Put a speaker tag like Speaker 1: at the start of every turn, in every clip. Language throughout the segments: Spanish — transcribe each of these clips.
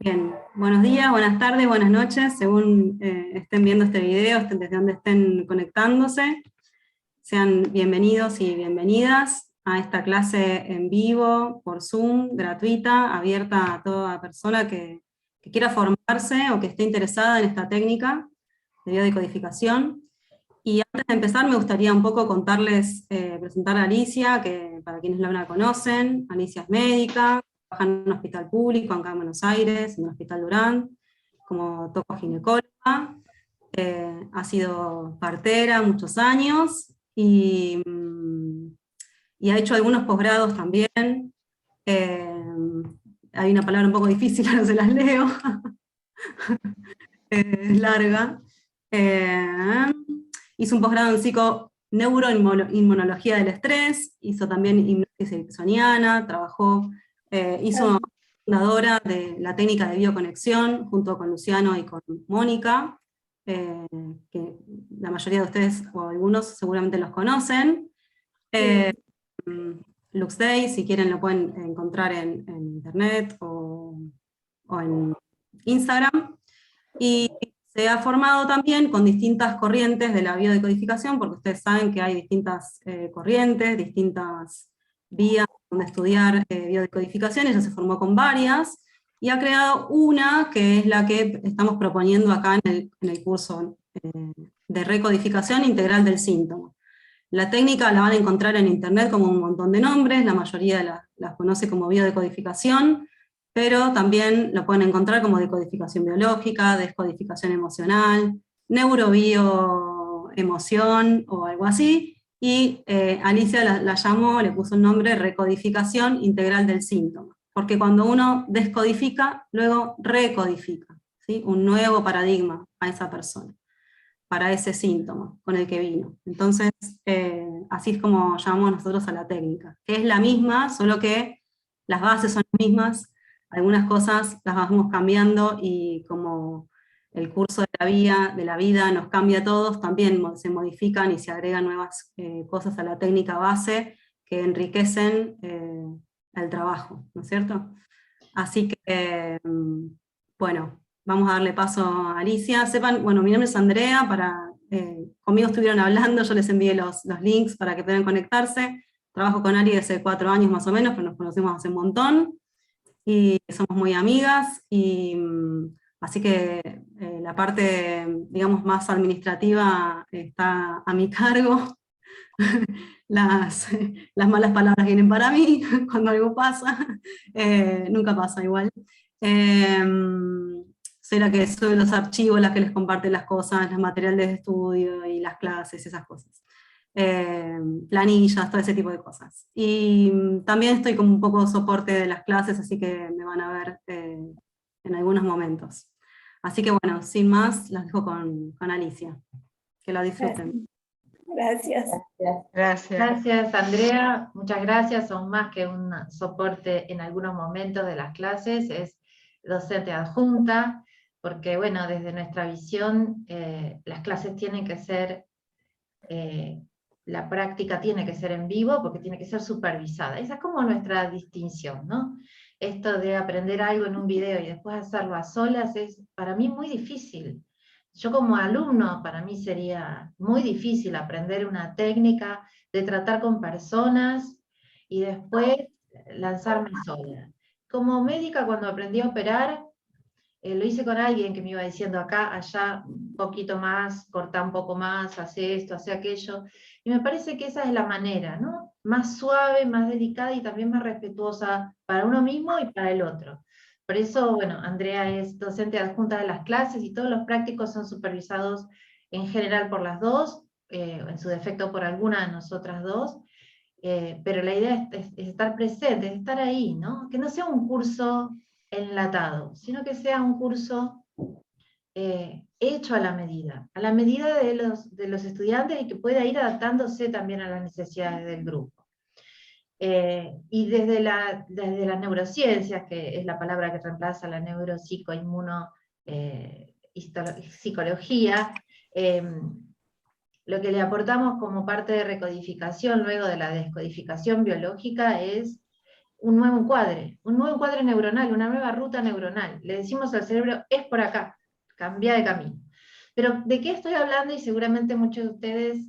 Speaker 1: Bien, buenos días, buenas tardes, buenas noches, según estén viendo este video, desde donde estén conectándose. Sean bienvenidos y bienvenidas a esta clase en vivo, por Zoom, gratuita, abierta a toda persona que quiera formarse o que esté interesada en esta técnica de biodecodificación. Y antes de empezar me gustaría un poco contarles, presentar a Alicia, que para quienes no la conocen, Alicia es médica, trabaja en un hospital público acá en Buenos Aires, en el Hospital Durán, como tocoginecóloga, ha sido partera muchos años y ha hecho algunos posgrados también. Hay una palabra un poco difícil, ahora se las leo, es larga. Hizo un posgrado en neuroinmunología del estrés, hizo también hipnosis ericksoniana, hizo fundadora de la técnica de bioconexión junto con Luciano y con Mónica, que la mayoría de ustedes o algunos seguramente los conocen. Lux Day, si quieren lo pueden encontrar en internet o en Instagram. Y se ha formado también con distintas corrientes de la biodecodificación, porque ustedes saben que hay distintas corrientes, distintas vías donde estudiar biodecodificación. Ella se formó con varias, y ha creado una que es la que estamos proponiendo acá en el curso de recodificación integral del síntoma. La técnica la van a encontrar en internet como un montón de nombres, la mayoría las conoce como biodecodificación, pero también lo pueden encontrar como decodificación biológica, descodificación emocional, neurobioemoción o algo así, y Alicia la llamó, le puso un nombre, recodificación integral del síntoma, porque cuando uno descodifica, luego recodifica, ¿sí? Un nuevo paradigma a esa persona, para ese síntoma con el que vino. Entonces, así es como llamamos nosotros a la técnica, que es la misma, solo que las bases son las mismas, algunas cosas las vamos cambiando, y como el curso de la vida nos cambia a todos, también se modifican y se agregan nuevas cosas a la técnica base que enriquecen el trabajo, ¿no es cierto? Así que, bueno, vamos a darle paso a Alicia. Sepan, bueno, mi nombre es Andrea, conmigo estuvieron hablando, yo les envié los links para que puedan conectarse. Trabajo con Ari hace 4 años más o menos, pero nos conocemos hace un montón, y somos muy amigas, así que la parte, digamos, más administrativa está a mi cargo. Las, las malas palabras vienen para mí cuando algo pasa, nunca pasa igual. Soy la que sube los archivos, la que les comparte las cosas, los materiales de estudio y las clases, esas cosas. Planillas, todo ese tipo de cosas. Y también estoy como un poco soporte de las clases, así que me van a ver en algunos momentos. Así que bueno, sin más, las dejo con Alicia. Que la disfruten.
Speaker 2: Gracias.
Speaker 3: Gracias.
Speaker 4: Gracias, Andrea. Muchas gracias. Son más que un soporte en algunos momentos de las clases. Es docente adjunta, porque bueno, desde nuestra visión, las clases tienen que ser, la práctica tiene que ser en vivo, porque tiene que ser supervisada. Esa es como nuestra distinción, ¿no? Esto de aprender algo en un video y después hacerlo a solas es para mí muy difícil. Yo como alumno, para mí sería muy difícil aprender una técnica de tratar con personas y después lanzarme sola. Como médica, cuando aprendí a operar, lo hice con alguien que me iba diciendo acá, allá, un poquito más, corta un poco más, hace esto, hace aquello, y me parece que esa es la manera, ¿no? Más suave, más delicada y también más respetuosa para uno mismo y para el otro. Por eso, bueno, Andrea es docente adjunta de las clases y todos los prácticos son supervisados en general por las dos, en su defecto por alguna de nosotras dos, pero la idea es estar presente, es estar ahí, ¿no? Que no sea un curso enlatado, sino que sea un curso hecho a la medida de los estudiantes, y que pueda ir adaptándose también a las necesidades del grupo. Y desde las neurociencias, que es la palabra que reemplaza la neuropsicoinmuno psicología, lo que le aportamos como parte de recodificación luego de la descodificación biológica es un nuevo encuadre neuronal, una nueva ruta neuronal. Le decimos al cerebro, es por acá, cambia de camino. Pero ¿de qué estoy hablando? Y seguramente muchos de ustedes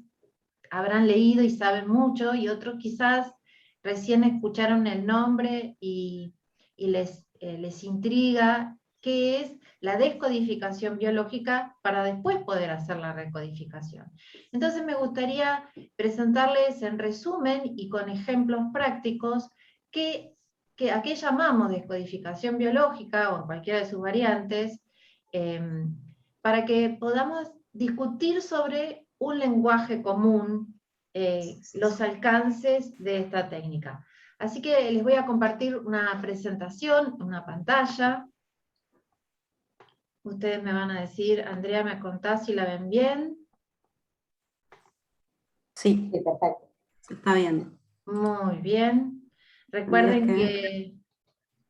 Speaker 4: habrán leído y saben mucho, y otros quizás recién escucharon el nombre y les intriga qué es la descodificación biológica para después poder hacer la recodificación. Entonces me gustaría presentarles en resumen y con ejemplos prácticos a qué llamamos descodificación biológica o cualquiera de sus variantes, para que podamos discutir sobre un lenguaje común, los alcances de esta técnica. Así que les voy a compartir una presentación, una pantalla. Ustedes me van a decir, Andrea, ¿me contás si la ven bien?
Speaker 1: Sí, perfecto. Se está viendo.
Speaker 4: Muy bien. Recuerden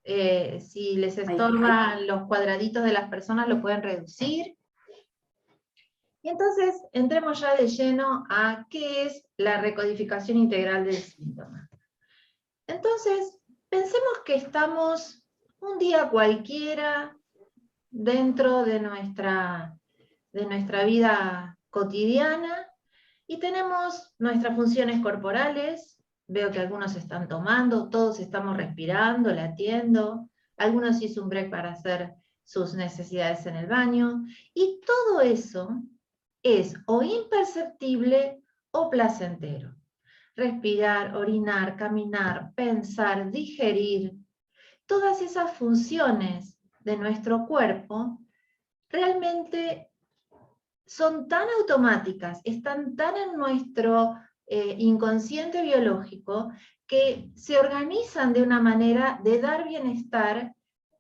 Speaker 4: que si les estorban los cuadraditos de las personas, lo pueden reducir. Y entonces, entremos ya de lleno a qué es la recodificación integral del síntoma. Entonces, pensemos que estamos un día cualquiera dentro de nuestra vida cotidiana y tenemos nuestras funciones corporales. Veo que algunos están tomando, todos estamos respirando, latiendo, algunos hizo un break para hacer sus necesidades en el baño, y todo eso es o imperceptible o placentero. Respirar, orinar, caminar, pensar, digerir, todas esas funciones de nuestro cuerpo realmente son tan automáticas, están tan en nuestro inconsciente biológico, que se organizan de una manera de dar bienestar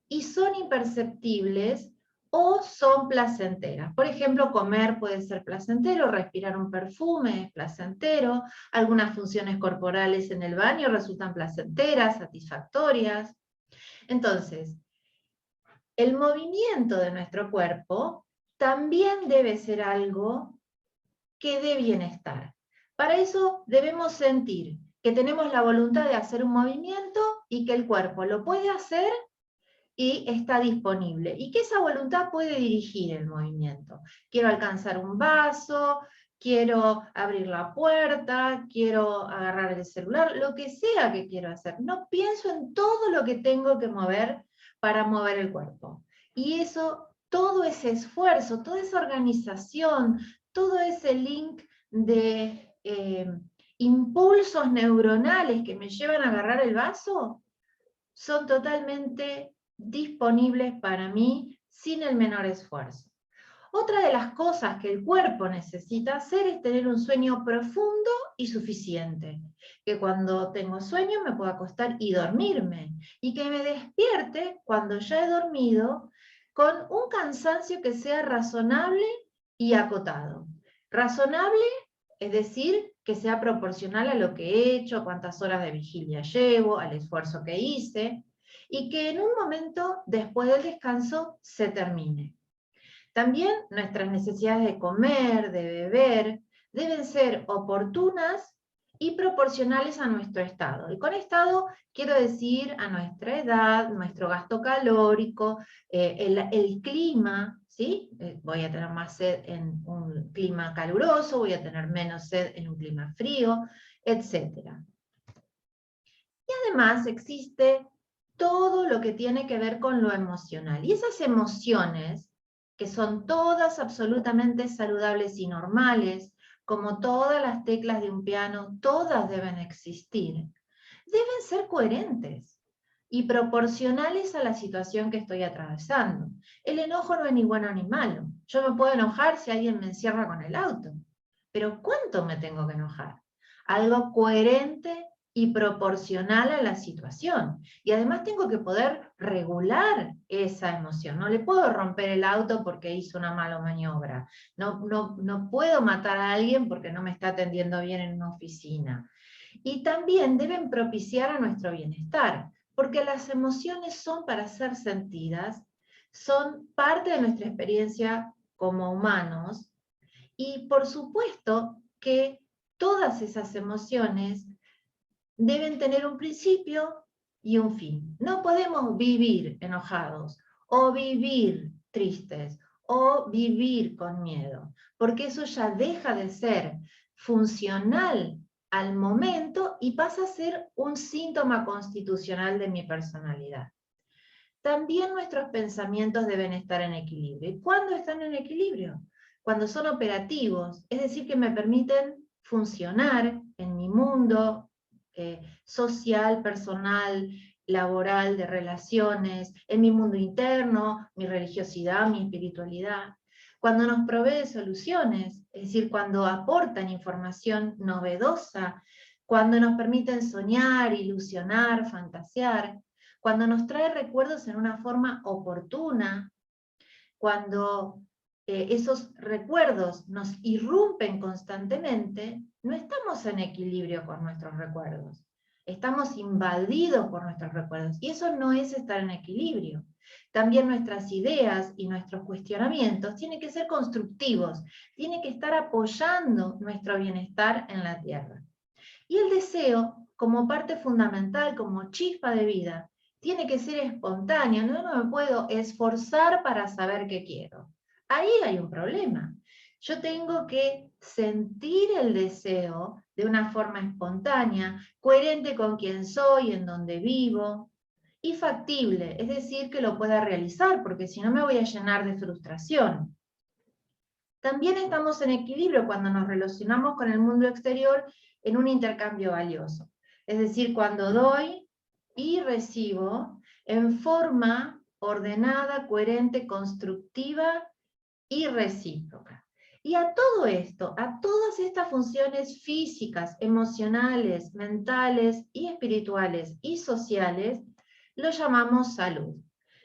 Speaker 4: y son imperceptibles o son placenteras. Por ejemplo, comer puede ser placentero, respirar un perfume es placentero, algunas funciones corporales en el baño resultan placenteras, satisfactorias. Entonces, el movimiento de nuestro cuerpo también debe ser algo que dé bienestar. Para eso debemos sentir que tenemos la voluntad de hacer un movimiento y que el cuerpo lo puede hacer y está disponible, y que esa voluntad puede dirigir el movimiento. Quiero alcanzar un vaso, quiero abrir la puerta, quiero agarrar el celular, lo que sea que quiero hacer. No pienso en todo lo que tengo que mover para mover el cuerpo. Y eso, todo ese esfuerzo, toda esa organización, todo ese link de impulsos neuronales que me llevan a agarrar el vaso, son totalmente disponibles para mí sin el menor esfuerzo. Otra de las cosas que el cuerpo necesita hacer es tener un sueño profundo y suficiente. Que cuando tengo sueño me pueda acostar y dormirme. Y que me despierte cuando ya he dormido con un cansancio que sea razonable y acotado. Razonable, es decir, que sea proporcional a lo que he hecho, a cuántas horas de vigilia llevo, al esfuerzo que hice, y que en un momento después del descanso se termine. También nuestras necesidades de comer, de beber, deben ser oportunas y proporcionales a nuestro estado. Y con estado quiero decir a nuestra edad, nuestro gasto calórico, el clima, ¿sí? Voy a tener más sed en un clima caluroso, voy a tener menos sed en un clima frío, etc. Y además existe todo lo que tiene que ver con lo emocional. Y esas emociones, que son todas absolutamente saludables y normales, como todas las teclas de un piano, todas deben existir, deben ser coherentes y proporcionales a la situación que estoy atravesando. El enojo no es ni bueno ni malo. Yo me puedo enojar si alguien me encierra con el auto, pero ¿cuánto me tengo que enojar? Algo coherente y proporcional a la situación. Y además tengo que poder regular esa emoción. No le puedo romper el auto porque hizo una mala maniobra. No puedo matar a alguien porque no me está atendiendo bien en una oficina. Y también deben propiciar a nuestro bienestar, porque las emociones son para ser sentidas, son parte de nuestra experiencia como humanos, y por supuesto que todas esas emociones deben tener un principio y un fin. No podemos vivir enojados, o vivir tristes, o vivir con miedo, porque eso ya deja de ser funcional al momento y pasa a ser un síntoma constitucional de mi personalidad. También nuestros pensamientos deben estar en equilibrio. ¿Y cuándo están en equilibrio? Cuando son operativos, es decir, que me permiten funcionar en mi mundo social, personal, laboral, de relaciones, en mi mundo interno, mi religiosidad, mi espiritualidad. Cuando nos provee soluciones, es decir, cuando aportan información novedosa, cuando nos permiten soñar, ilusionar, fantasear, cuando nos trae recuerdos en una forma oportuna, cuando esos recuerdos nos irrumpen constantemente, no estamos en equilibrio con nuestros recuerdos. Estamos invadidos por nuestros recuerdos, y eso no es estar en equilibrio. También nuestras ideas y nuestros cuestionamientos tienen que ser constructivos, tienen que estar apoyando nuestro bienestar en la tierra. Y el deseo, como parte fundamental, como chispa de vida, tiene que ser espontáneo, no me puedo esforzar para saber qué quiero. Ahí hay un problema. Yo tengo que sentir el deseo de una forma espontánea, coherente con quién soy, en dónde vivo, y factible, es decir, que lo pueda realizar, porque si no me voy a llenar de frustración. También estamos en equilibrio cuando nos relacionamos con el mundo exterior en un intercambio valioso. Es decir, cuando doy y recibo en forma ordenada, coherente, constructiva y recíproca. Y a todo esto, a todas estas funciones físicas, emocionales, mentales y espirituales y sociales, lo llamamos salud.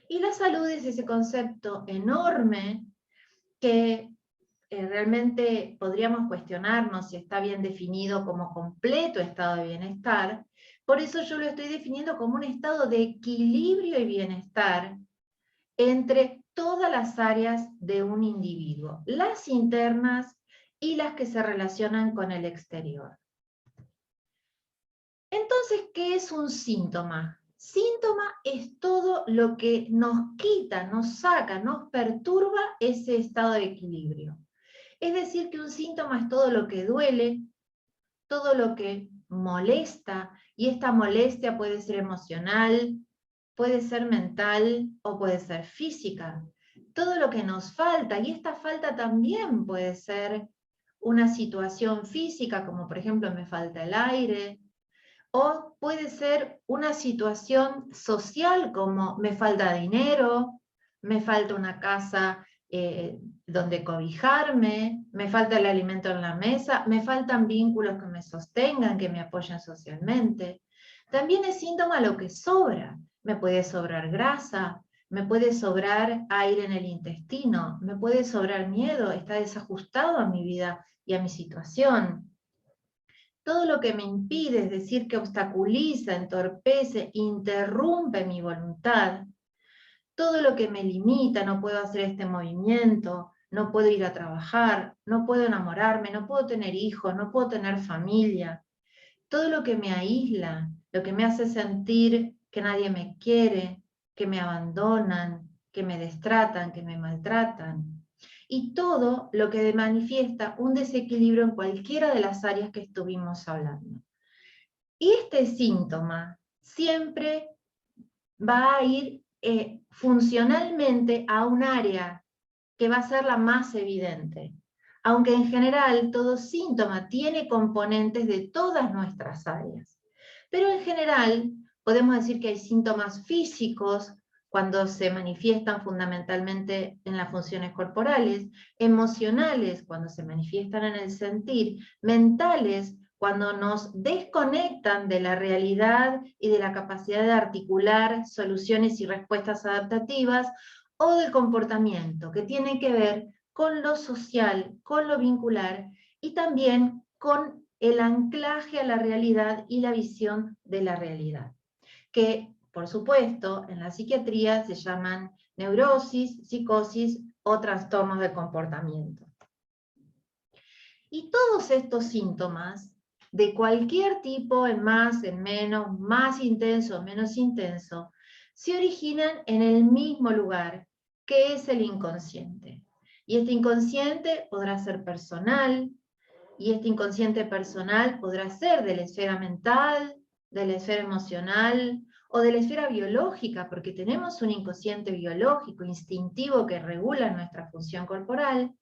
Speaker 4: Y la salud es ese concepto enorme que realmente podríamos cuestionarnos si está bien definido como completo estado de bienestar. Por eso yo lo estoy definiendo como un estado de equilibrio y bienestar entre todas las áreas de un individuo, las internas y las que se relacionan con el exterior. Entonces, ¿qué es un síntoma? Síntoma es todo lo que nos quita, nos saca, nos perturba ese estado de equilibrio. Es decir, que un síntoma es todo lo que duele, todo lo que molesta, y esta molestia puede ser emocional, puede ser mental o puede ser física. Todo lo que nos falta, y esta falta también puede ser una situación física, como por ejemplo me falta el aire, o puede ser una situación social, como me falta dinero, me falta una casa donde cobijarme, me falta el alimento en la mesa, me faltan vínculos que me sostengan, que me apoyen socialmente. También es síntoma lo que sobra. Me puede sobrar grasa, me puede sobrar aire en el intestino, me puede sobrar miedo, está desajustado a mi vida y a mi situación. Todo lo que me impide, es decir, que obstaculiza, entorpece, interrumpe mi voluntad, todo lo que me limita, no puedo hacer este movimiento, no puedo ir a trabajar, no puedo enamorarme, no puedo tener hijos, no puedo tener familia, todo lo que me aísla, lo que me hace sentir que nadie me quiere, que me abandonan, que me destratan, que me maltratan, y todo lo que manifiesta un desequilibrio en cualquiera de las áreas que estuvimos hablando. Y este síntoma siempre va a ir funcionalmente a un área que va a ser la más evidente, aunque en general todo síntoma tiene componentes de todas nuestras áreas. Pero en general podemos decir que hay síntomas físicos cuando se manifiestan fundamentalmente en las funciones corporales, emocionales cuando se manifiestan en el sentir, mentales cuando nos desconectan de la realidad y de la capacidad de articular soluciones y respuestas adaptativas, o del comportamiento, que tiene que ver con lo social, con lo vincular, y también con el anclaje a la realidad y la visión de la realidad, que por supuesto en la psiquiatría se llaman neurosis, psicosis o trastornos del comportamiento. Y todos estos síntomas de cualquier tipo, en más, en menos, más intenso o menos intenso, se originan en el mismo lugar, que es el inconsciente. Y este inconsciente podrá ser personal, y este inconsciente personal podrá ser de la esfera mental, de la esfera emocional, o de la esfera biológica, porque tenemos un inconsciente biológico, instintivo, que regula nuestra función corporal.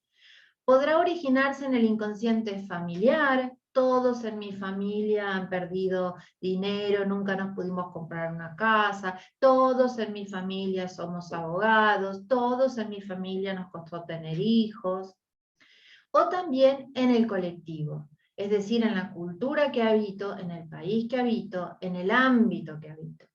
Speaker 4: Podrá originarse en el inconsciente familiar. Todos en mi familia han perdido dinero, nunca nos pudimos comprar una casa, todos en mi familia somos abogados, todos en mi familia nos costó tener hijos. O también en el colectivo, es decir, en la cultura que habito, en el país que habito, en el ámbito que habito.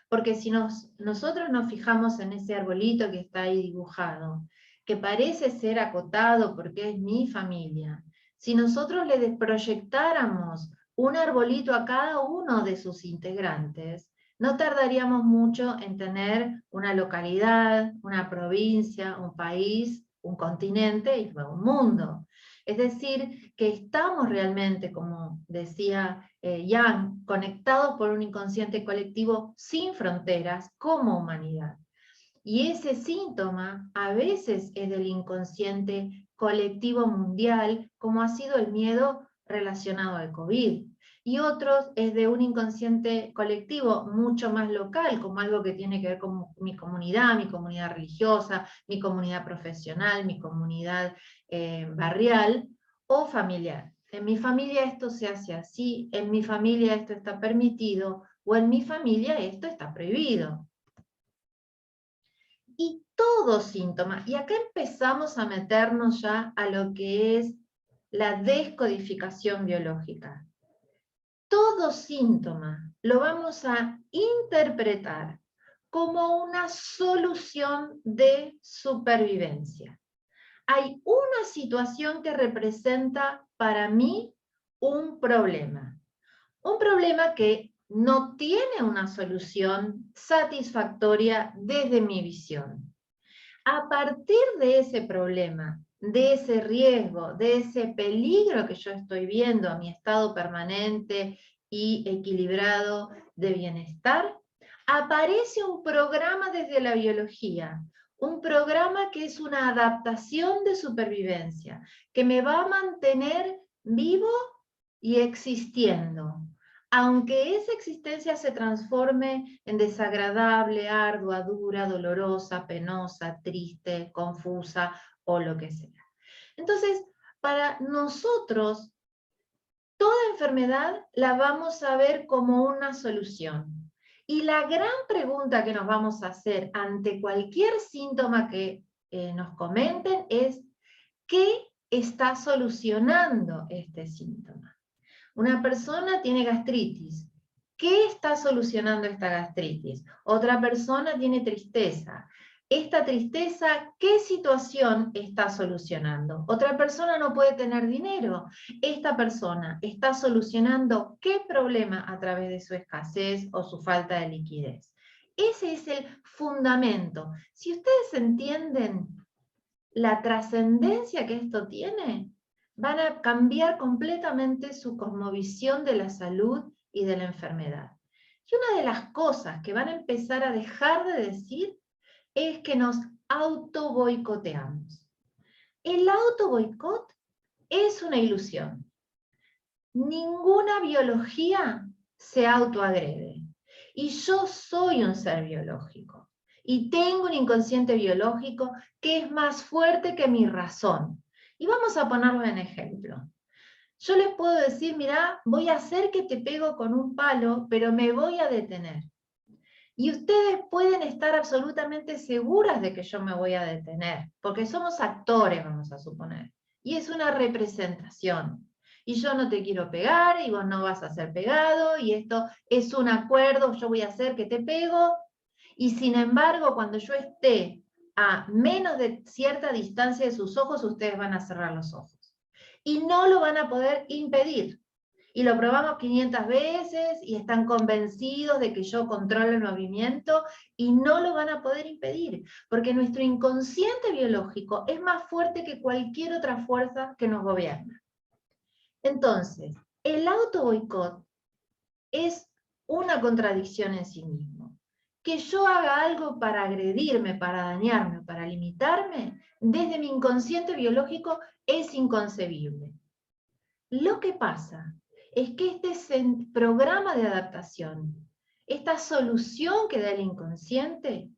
Speaker 4: Porque si nosotros nos fijamos en ese arbolito que está ahí dibujado, que parece ser acotado porque es mi familia, si nosotros le proyectáramos un arbolito a cada uno de sus integrantes, no tardaríamos mucho en tener una localidad, una provincia, un país, un continente y luego un mundo. Es decir, que estamos realmente, como decía Yang, conectados por un inconsciente colectivo sin fronteras como humanidad. Y ese síntoma a veces es del inconsciente colectivo mundial, como ha sido el miedo relacionado al COVID. Y otros es de un inconsciente colectivo mucho más local, como algo que tiene que ver con mi comunidad religiosa, mi comunidad profesional, mi comunidad barrial o familiar. En mi familia esto se hace así, en mi familia esto está permitido, o en mi familia esto está prohibido. Y todo síntoma, y acá empezamos a meternos ya a lo que es la descodificación biológica. Todo síntoma lo vamos a interpretar como una solución de supervivencia. Hay una situación que representa para mí un problema que no tiene una solución satisfactoria desde mi visión. A partir de ese problema, de ese riesgo, de ese peligro que yo estoy viendo a mi estado permanente y equilibrado de bienestar, aparece un programa desde la biología, un programa que es una adaptación de supervivencia, que me va a mantener vivo y existiendo, aunque esa existencia se transforme en desagradable, ardua, dura, dolorosa, penosa, triste, confusa o lo que sea. Entonces, para nosotros, toda enfermedad la vamos a ver como una solución. Y la gran pregunta que nos vamos a hacer ante cualquier síntoma que nos comenten es, ¿qué está solucionando este síntoma? Una persona tiene gastritis. ¿Qué está solucionando esta gastritis? Otra persona tiene tristeza. Esta tristeza, ¿qué situación está solucionando? Otra persona no puede tener dinero. Esta persona está solucionando ¿qué problema a través de su escasez o su falta de liquidez? Ese es el fundamento. Si ustedes entienden la trascendencia que esto tiene, van a cambiar completamente su cosmovisión de la salud y de la enfermedad. Y una de las cosas que van a empezar a dejar de decir es que nos auto-boicoteamos. El auto-boicot es una ilusión. Ninguna biología se autoagrede. Y yo soy un ser biológico. Y tengo un inconsciente biológico que es más fuerte que mi razón. Y vamos a ponerlo en ejemplo. Yo les puedo decir, mirá, voy a hacer que te pego con un palo, pero me voy a detener. Y ustedes pueden estar absolutamente seguras de que yo me voy a detener, porque somos actores, vamos a suponer. Y es una representación. Y yo no te quiero pegar, y vos no vas a ser pegado, y esto es un acuerdo, yo voy a hacer que te pego, y sin embargo, cuando yo esté a menos de cierta distancia de sus ojos, ustedes van a cerrar los ojos. Y no lo van a poder impedir. Y lo probamos 500 veces y están convencidos de que yo controlo el movimiento y no lo van a poder impedir, porque nuestro inconsciente biológico es más fuerte que cualquier otra fuerza que nos gobierna. Entonces, el auto boicot es una contradicción en sí mismo. Que yo haga algo para agredirme, para dañarme, para limitarme, desde mi inconsciente biológico es inconcebible. Lo que pasa es que este programa de adaptación, esta solución que da el inconsciente,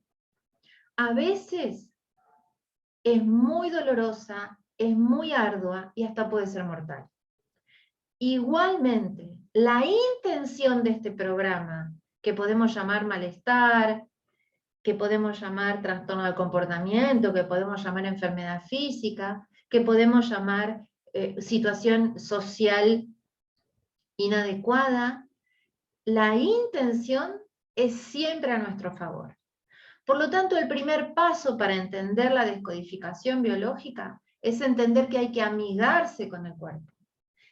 Speaker 4: a veces es muy dolorosa, es muy ardua y hasta puede ser mortal. Igualmente, la intención de este programa, que podemos llamar malestar, que podemos llamar trastorno del comportamiento, que podemos llamar enfermedad física, que podemos llamar situación social inadecuada, la intención es siempre a nuestro favor. Por lo tanto, el primer paso para entender la descodificación biológica es entender que hay que amigarse con el cuerpo.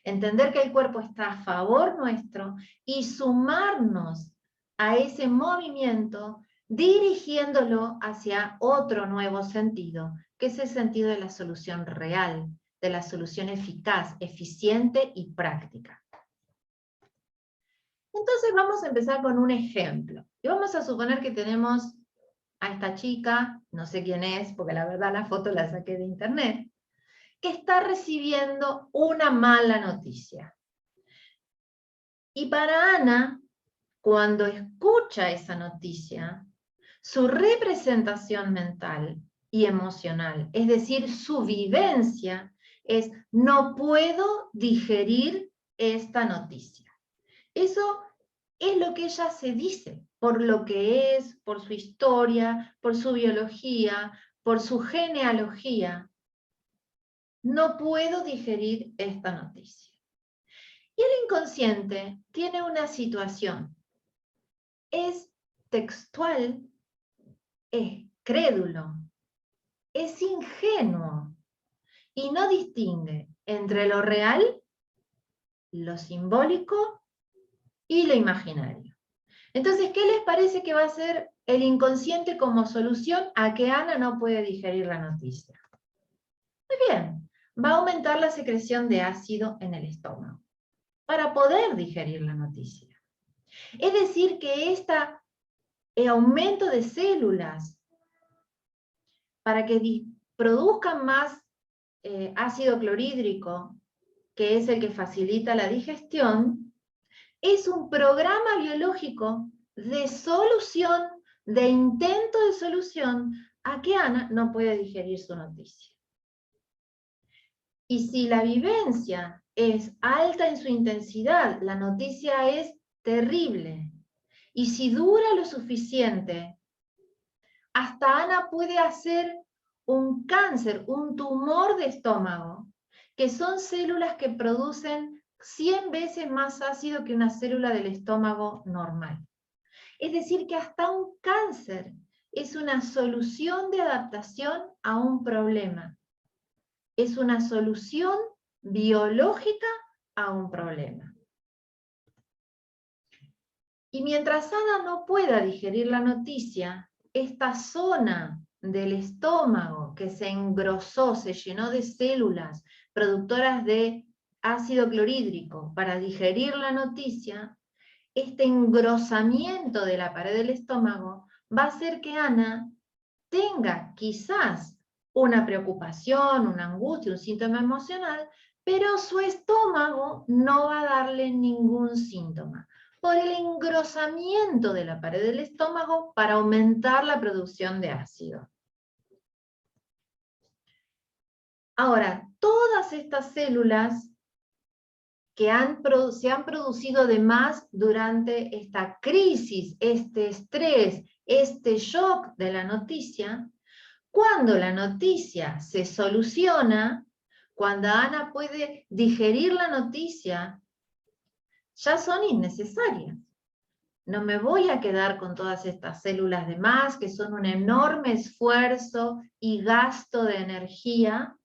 Speaker 4: Entender que el cuerpo está a favor nuestro y sumarnos a ese movimiento dirigiéndolo hacia otro nuevo sentido, que es el sentido de la solución real, de la solución eficaz, eficiente y práctica. Entonces vamos a empezar con un ejemplo. Y vamos a suponer que tenemos a esta chica, no sé quién es, porque la verdad la foto la saqué de internet, que está recibiendo una mala noticia. Y para Ana, cuando escucha esa noticia, su representación mental y emocional, es decir, su vivencia, es no puedo digerir esta noticia. Eso es lo que ella se dice, por lo que es, por su historia, por su biología, por su genealogía. No puedo digerir esta noticia. Y el inconsciente tiene una situación. Es textual, es crédulo, es ingenuo y no distingue entre lo real, lo simbólico y lo imaginario. Entonces, ¿qué les parece que va a ser el inconsciente como solución a que Ana no puede digerir la noticia? Muy bien, va a aumentar la secreción de ácido en el estómago para poder digerir la noticia. Es decir, que este aumento de células para que produzcan más ácido clorhídrico, que es el que facilita la digestión, es un programa biológico de solución, de intento de solución, a que Ana no puede digerir su noticia. Y si la vivencia es alta en su intensidad, la noticia es terrible. Y si dura lo suficiente, hasta Ana puede hacer un cáncer, un tumor de estómago, que son células que producen 100 veces más ácido que una célula del estómago normal. Es decir, que hasta un cáncer es una solución de adaptación a un problema. Es una solución biológica a un problema. Y mientras Ana no pueda digerir la noticia, esta zona del estómago que se engrosó, se llenó de células productoras de ácido clorhídrico para digerir la noticia, este engrosamiento de la pared del estómago va a hacer que Ana tenga quizás una preocupación, una angustia, un síntoma emocional, pero su estómago no va a darle ningún síntoma, por el engrosamiento de la pared del estómago para aumentar la producción de ácido. Ahora, todas estas células que se han producido de más durante esta crisis, este estrés, este shock de la noticia, cuando la noticia se soluciona, cuando Ana puede digerir la noticia, ya son innecesarias. No me voy a quedar con todas estas células de más, que son un enorme esfuerzo y gasto de energía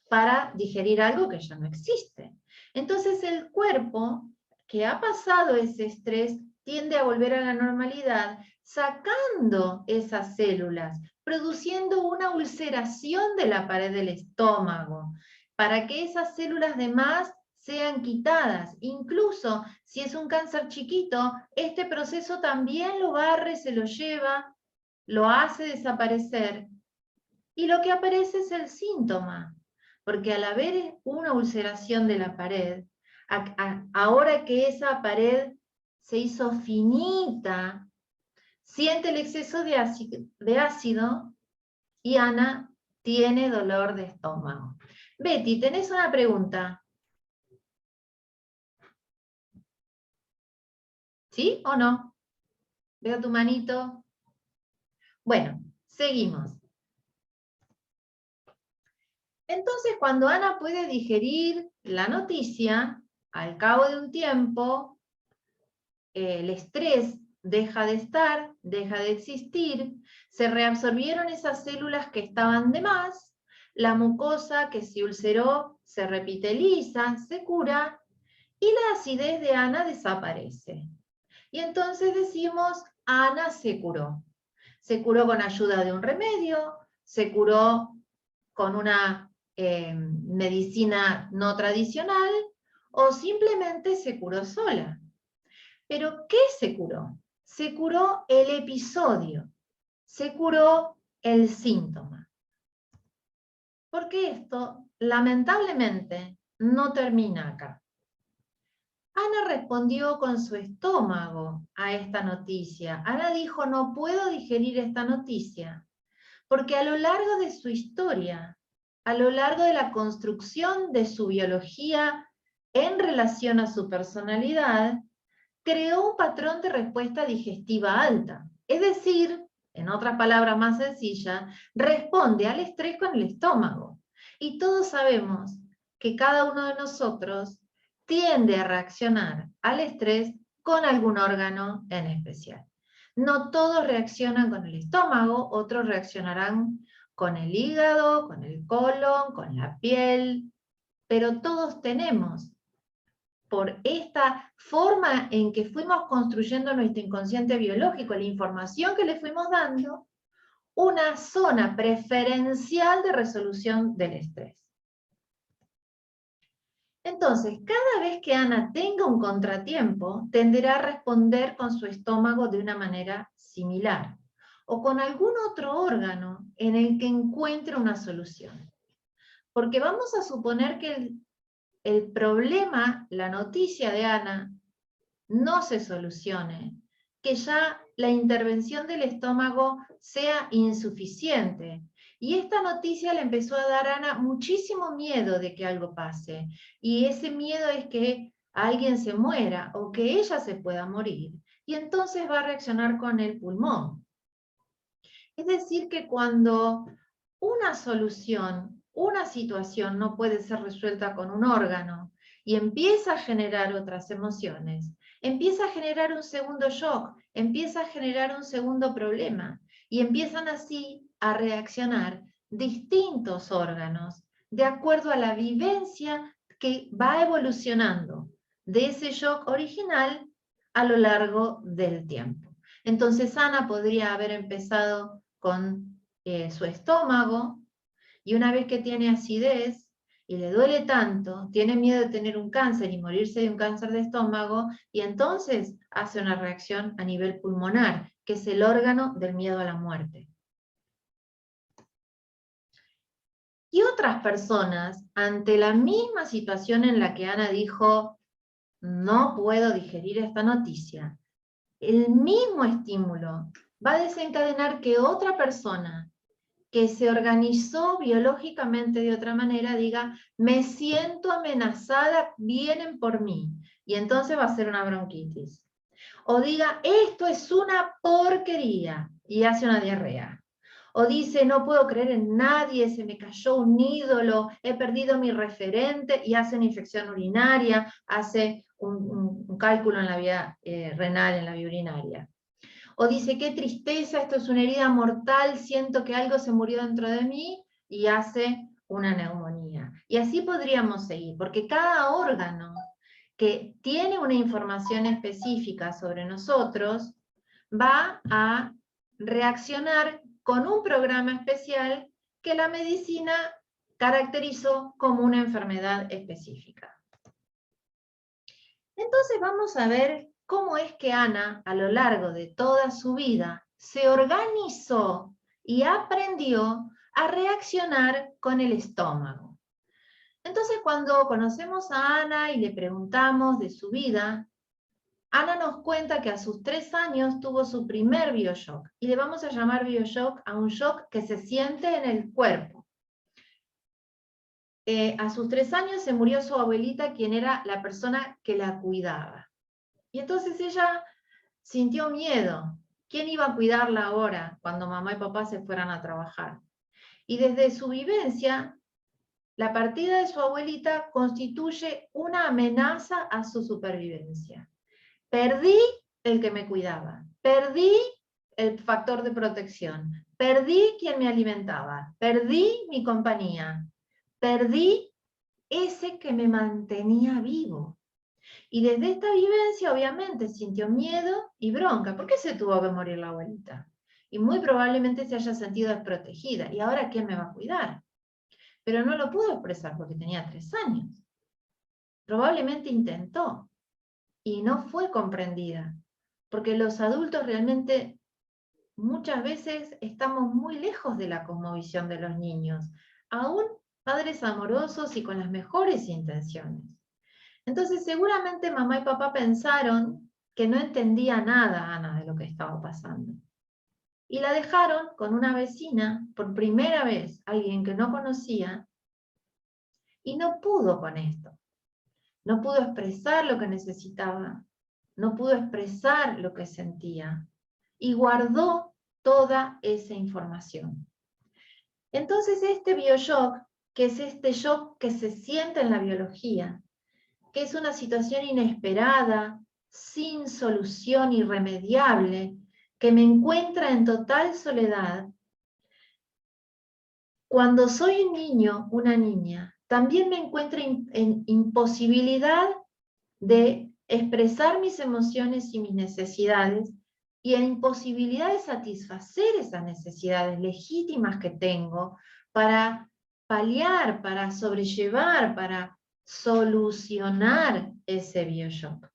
Speaker 4: para digerir algo que ya no existe. Entonces el cuerpo, que ha pasado ese estrés, tiende a volver a la normalidad, sacando esas células, produciendo una ulceración de la pared del estómago, para que esas células de más sean quitadas. Incluso si es un cáncer chiquito, este proceso también lo barre, se lo lleva, lo hace desaparecer. Y lo que aparece es el síntoma, porque al haber una ulceración de la pared, ahora que esa pared se hizo finita, siente el exceso de ácido y Ana tiene dolor de estómago. Betty, ¿tenés una pregunta? ¿Sí o no? Veo tu manito. Bueno, seguimos. Entonces, cuando Ana puede digerir la noticia, al cabo de un tiempo, el estrés deja de estar, deja de existir, se reabsorbieron esas células que estaban de más, la mucosa que se ulceró se repiteliza, se cura, y la acidez de Ana desaparece. Y entonces decimos, Ana se curó. Se curó con ayuda de un remedio, se curó con una medicina no tradicional, o simplemente se curó sola. ¿Pero qué se curó? Se curó el episodio, se curó el síntoma. Porque esto, lamentablemente, no termina acá. Ana respondió con su estómago a esta noticia. Ana dijo, no puedo digerir esta noticia, porque a lo largo de su historia, a lo largo de la construcción de su biología en relación a su personalidad, creó un patrón de respuesta digestiva alta. Es decir, en otras palabras más sencillas, responde al estrés con el estómago. Y todos sabemos que cada uno de nosotros tiende a reaccionar al estrés con algún órgano en especial. No todos reaccionan con el estómago, otros reaccionarán con el hígado, con el colon, con la piel, pero todos tenemos, por esta forma en que fuimos construyendo nuestro inconsciente biológico, la información que le fuimos dando, una zona preferencial de resolución del estrés. Entonces, cada vez que Ana tenga un contratiempo, tenderá a responder con su estómago de una manera similar, o con algún otro órgano en el que encuentre una solución. Porque vamos a suponer que el problema, la noticia de Ana, no se solucione, que ya la intervención del estómago sea insuficiente. Y esta noticia le empezó a dar a Ana muchísimo miedo de que algo pase. Y ese miedo es que alguien se muera o que ella se pueda morir. Y entonces va a reaccionar con el pulmón. Es decir, que cuando una solución, una situación no puede ser resuelta con un órgano y empieza a generar otras emociones, empieza a generar un segundo shock, empieza a generar un segundo problema y empiezan así a reaccionar distintos órganos de acuerdo a la vivencia que va evolucionando de ese shock original a lo largo del tiempo. Entonces Ana podría haber empezado con su estómago, y una vez que tiene acidez y le duele tanto, tiene miedo de tener un cáncer y morirse de un cáncer de estómago, y entonces hace una reacción a nivel pulmonar, que es el órgano del miedo a la muerte. Y otras personas, ante la misma situación en la que Ana dijo, no puedo digerir esta noticia, el mismo estímulo va a desencadenar que otra persona que se organizó biológicamente de otra manera diga, me siento amenazada, vienen por mí. Y entonces va a ser una bronquitis. O diga, esto es una porquería, y hace una diarrea. O dice, no puedo creer en nadie, se me cayó un ídolo, he perdido mi referente, y hace una infección urinaria, hace un cálculo en la vía renal, en la vía urinaria. O dice, qué tristeza, esto es una herida mortal, siento que algo se murió dentro de mí, y hace una neumonía. Y así podríamos seguir, porque cada órgano que tiene una información específica sobre nosotros va a reaccionar con un programa especial que la medicina caracterizó como una enfermedad específica. Entonces vamos a ver cómo es que Ana, a lo largo de toda su vida, se organizó y aprendió a reaccionar con el estómago. Entonces, cuando conocemos a Ana y le preguntamos de su vida, Ana nos cuenta que a sus 3 años tuvo su primer bioshock, y le vamos a llamar bioshock a un shock que se siente en el cuerpo. A sus 3 años se murió su abuelita, quien era la persona que la cuidaba. Y entonces ella sintió miedo. ¿Quién iba a cuidarla ahora cuando mamá y papá se fueran a trabajar? Y desde su vivencia, la partida de su abuelita constituye una amenaza a su supervivencia. Perdí el que me cuidaba, perdí el factor de protección, perdí quien me alimentaba, perdí mi compañía, perdí ese que me mantenía vivo. Y desde esta vivencia, obviamente, sintió miedo y bronca. ¿Por qué se tuvo que morir la abuelita? Y muy probablemente se haya sentido desprotegida. ¿Y ahora quién me va a cuidar? Pero no lo pudo expresar porque tenía 3 años. Probablemente intentó y no fue comprendida. Porque los adultos realmente muchas veces estamos muy lejos de la cosmovisión de los niños. Aún padres amorosos y con las mejores intenciones. Entonces seguramente mamá y papá pensaron que no entendía nada Ana de lo que estaba pasando. Y la dejaron con una vecina, por primera vez, alguien que no conocía, y no pudo con esto. No pudo expresar lo que necesitaba, no pudo expresar lo que sentía, y guardó toda esa información. Entonces este bioshock, que es este shock que se siente en la biología, que es una situación inesperada, sin solución irremediable, que me encuentra en total soledad. Cuando soy un niño, una niña, también me encuentro en imposibilidad de expresar mis emociones y mis necesidades, y en imposibilidad de satisfacer esas necesidades legítimas que tengo para paliar, para sobrellevar, para solucionar ese bioshock.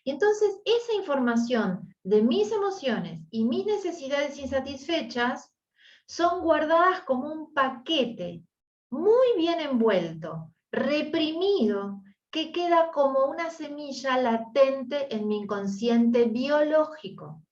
Speaker 4: Y entonces esa información de mis emociones y mis necesidades insatisfechas son guardadas como un paquete muy bien envuelto, reprimido, que queda como una semilla latente en mi inconsciente biológico.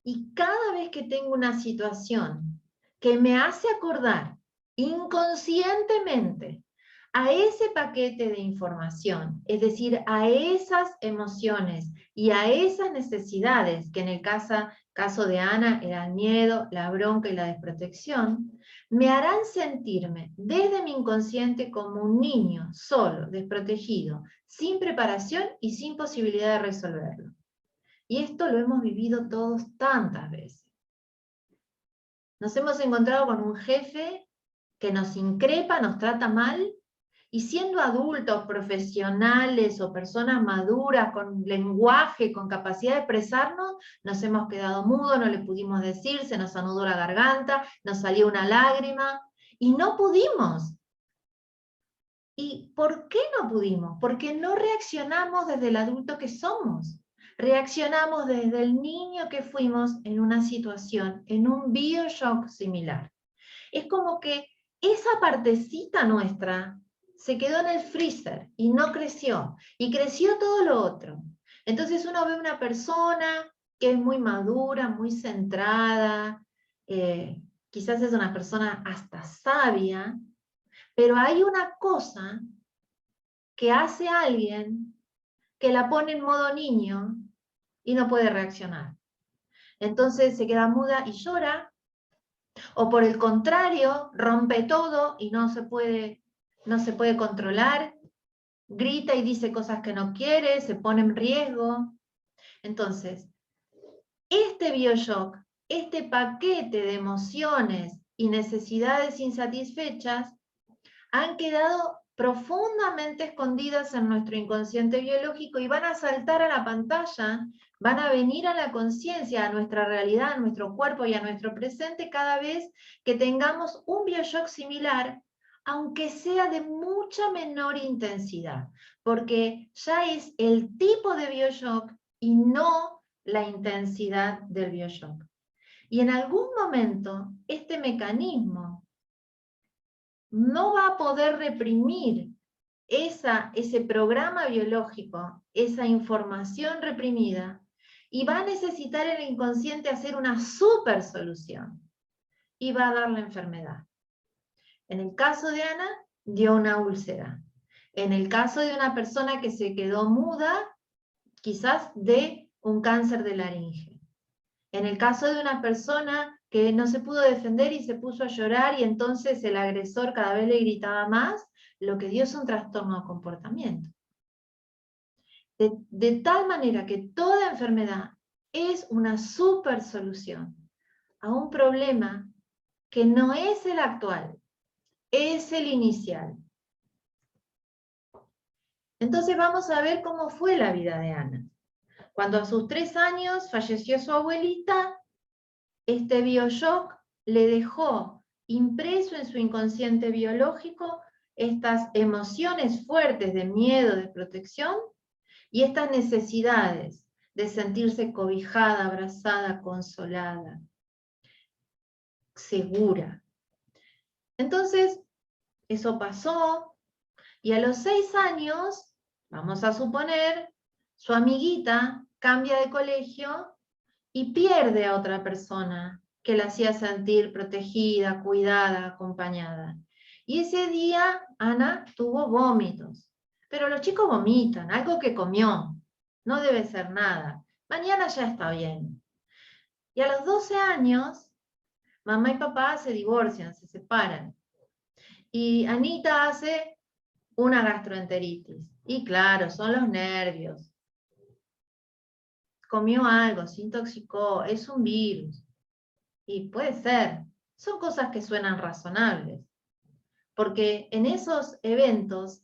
Speaker 4: Y cada vez que tengo una situación que me hace acordar inconscientemente a ese paquete de información, es decir, a esas emociones y a esas necesidades, que en el caso de Ana era el miedo, la bronca y la desprotección, me harán sentirme desde mi inconsciente como un niño solo, desprotegido, sin preparación y sin posibilidad de resolverlo. Y esto lo hemos vivido todos tantas veces. Nos hemos encontrado con un jefe que nos increpa, nos trata mal, y siendo adultos, profesionales o personas maduras, con lenguaje, con capacidad de expresarnos, nos hemos quedado mudos, no le pudimos decir, se nos anudó la garganta, nos salió una lágrima, y no pudimos. ¿Y por qué no pudimos? Porque no reaccionamos desde el adulto que somos. Reaccionamos desde el niño que fuimos en una situación, en un bioshock similar. Es como que esa partecita nuestra se quedó en el freezer y no creció, y creció todo lo otro. Entonces uno ve una persona que es muy madura, muy centrada, quizás es una persona hasta sabia, pero hay una cosa que hace alguien que la pone en modo niño y no puede reaccionar. Entonces se queda muda y llora, o por el contrario, rompe todo y no se puede controlar, grita y dice cosas que no quiere, se pone en riesgo. Entonces, este bioshock, este paquete de emociones y necesidades insatisfechas, han quedado profundamente escondidas en nuestro inconsciente biológico y van a saltar a la pantalla, van a venir a la conciencia, a nuestra realidad, a nuestro cuerpo y a nuestro presente cada vez que tengamos un bioshock similar aunque sea de mucha menor intensidad, porque ya es el tipo de bioshock y no la intensidad del bioshock. Y en algún momento este mecanismo no va a poder reprimir ese programa biológico, esa información reprimida, y va a necesitar el inconsciente hacer una super solución, y va a dar la enfermedad. En el caso de Ana, dio una úlcera. En el caso de una persona que se quedó muda, quizás de un cáncer de laringe. En el caso de una persona que no se pudo defender y se puso a llorar y entonces el agresor cada vez le gritaba más, lo que dio es un trastorno de comportamiento. De tal manera que toda enfermedad es una super solución a un problema que no es el actual, es el inicial. Entonces vamos a ver cómo fue la vida de Ana. Cuando a sus 3 años falleció su abuelita, este bioshock le dejó impreso en su inconsciente biológico estas emociones fuertes de miedo, de protección, y estas necesidades de sentirse cobijada, abrazada, consolada, segura. Entonces, eso pasó, y a los 6 años, vamos a suponer, su amiguita cambia de colegio y pierde a otra persona que la hacía sentir protegida, cuidada, acompañada. Y ese día Ana tuvo vómitos. Pero los chicos vomitan, algo que comió. No debe ser nada. Mañana ya está bien. Y a los 12 años, mamá y papá se divorcian, se separan. Y Anita hace una gastroenteritis. Y claro, son los nervios. Comió algo, se intoxicó, es un virus. Y puede ser, son cosas que suenan razonables. Porque en esos eventos,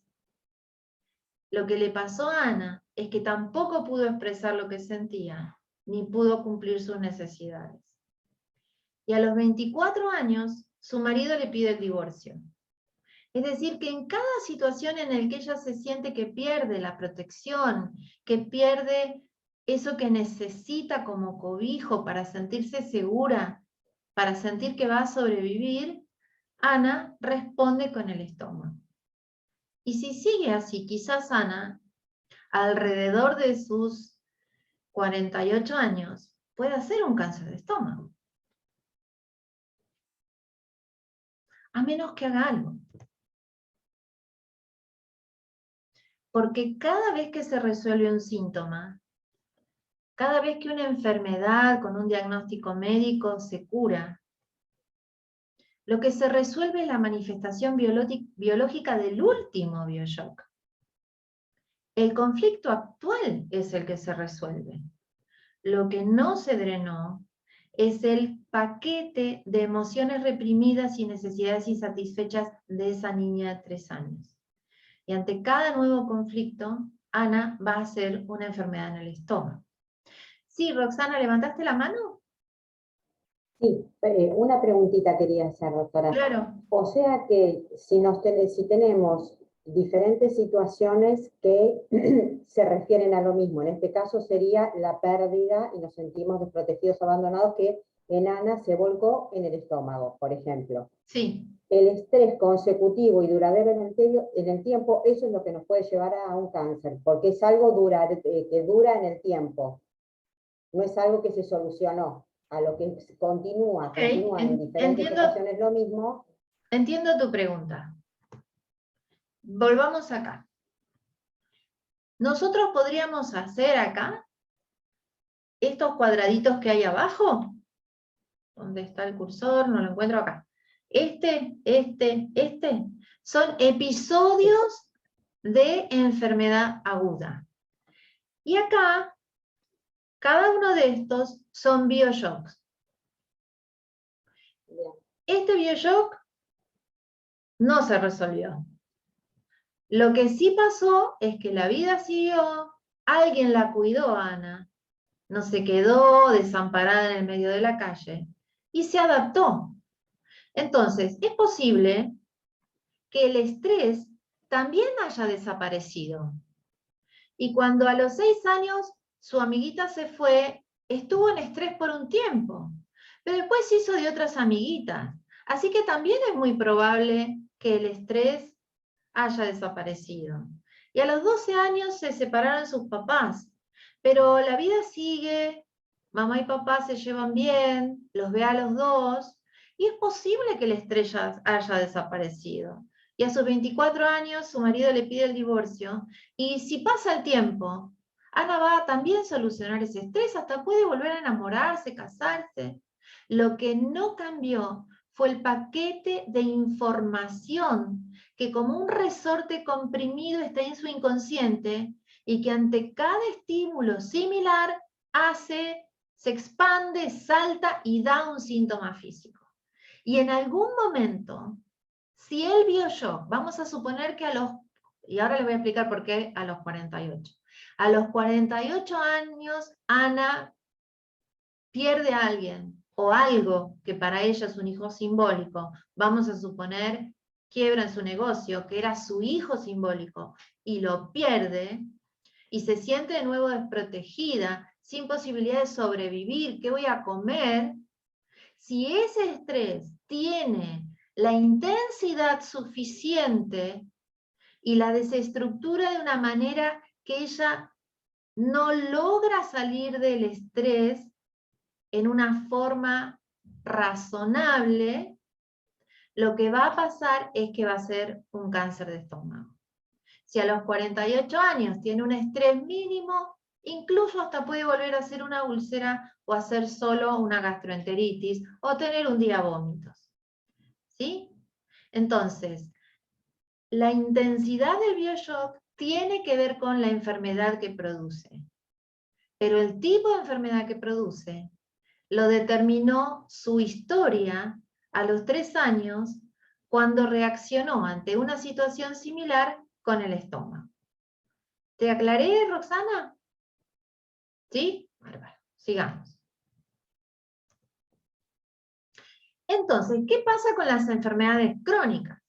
Speaker 4: lo que le pasó a Ana es que tampoco pudo expresar lo que sentía, ni pudo cumplir sus necesidades. Y a los 24 años, su marido le pide el divorcio. Es decir, que en cada situación en la que ella se siente que pierde la protección, que pierde eso que necesita como cobijo para sentirse segura, para sentir que va a sobrevivir, Ana responde con el estómago. Y si sigue así, quizás Ana, alrededor de sus 48 años, pueda hacer un cáncer de estómago. A menos que haga algo. Porque cada vez que se resuelve un síntoma, cada vez que una enfermedad con un diagnóstico médico se cura, lo que se resuelve es la manifestación biológica del último bioshock. El conflicto actual es el que se resuelve. Lo que no se drenó es el paquete de emociones reprimidas y necesidades insatisfechas de esa niña de 3 años. Y ante cada nuevo conflicto, Ana va a hacer una enfermedad en el estómago. Sí, Roxana, ¿levantaste la mano?
Speaker 2: Sí, una preguntita quería hacer, doctora.
Speaker 4: Claro.
Speaker 2: O sea que si tenemos diferentes situaciones que se refieren a lo mismo, en este caso sería la pérdida y nos sentimos desprotegidos, abandonados, que en Ana se volcó en el estómago, por ejemplo.
Speaker 4: Sí.
Speaker 2: El estrés consecutivo y duradero en el tiempo, eso es lo que nos puede llevar a un cáncer, porque es algo que dura en el tiempo, no es algo que se solucionó. A lo que continúa en diferentes ocasiones lo mismo.
Speaker 4: Entiendo tu pregunta. Volvamos acá. Nosotros podríamos hacer acá estos cuadraditos que hay abajo. ¿Dónde está el cursor? No lo encuentro acá. Este. Son episodios de enfermedad aguda. Y acá, cada uno de estos son bioshocks. Este bioshock no se resolvió. Lo que sí pasó es que la vida siguió, alguien la cuidó a Ana, no se quedó desamparada en el medio de la calle, y se adaptó. Entonces, es posible que el estrés también haya desaparecido. Y cuando a los 6 años su amiguita se fue, estuvo en estrés por un tiempo, pero después se hizo de otras amiguitas. Así que también es muy probable que el estrés haya desaparecido. Y a los 12 años se separaron sus papás, pero la vida sigue, mamá y papá se llevan bien, los ve a los dos, y es posible que el estrés haya desaparecido. Y a sus 24 años su marido le pide el divorcio, y si pasa el tiempo, Ana va a también solucionar ese estrés, hasta puede volver a enamorarse, casarse. Lo que no cambió fue el paquete de información que como un resorte comprimido está en su inconsciente y que ante cada estímulo similar se expande, salta y da un síntoma físico. Y en algún momento, si él vio shock, vamos a suponer que y ahora les voy a explicar por qué a los 48. A los 48 años, Ana pierde a alguien, o algo que para ella es un hijo simbólico, vamos a suponer quiebra en su negocio, que era su hijo simbólico, y lo pierde, y se siente de nuevo desprotegida, sin posibilidad de sobrevivir, ¿qué voy a comer? Si ese estrés tiene la intensidad suficiente y la desestructura de una manera que ella no logra salir del estrés en una forma razonable, lo que va a pasar es que va a ser un cáncer de estómago. Si a los 48 años tiene un estrés mínimo, incluso hasta puede volver a hacer una úlcera o hacer solo una gastroenteritis o tener un día vómitos. ¿Sí? Entonces, la intensidad del bioshock tiene que ver con la enfermedad que produce. Pero el tipo de enfermedad que produce lo determinó su historia a los 3 años cuando reaccionó ante una situación similar con el estómago. ¿Te aclaré, Roxana? ¿Sí? Bárbaro. Sigamos. Entonces, ¿qué pasa con las enfermedades crónicas?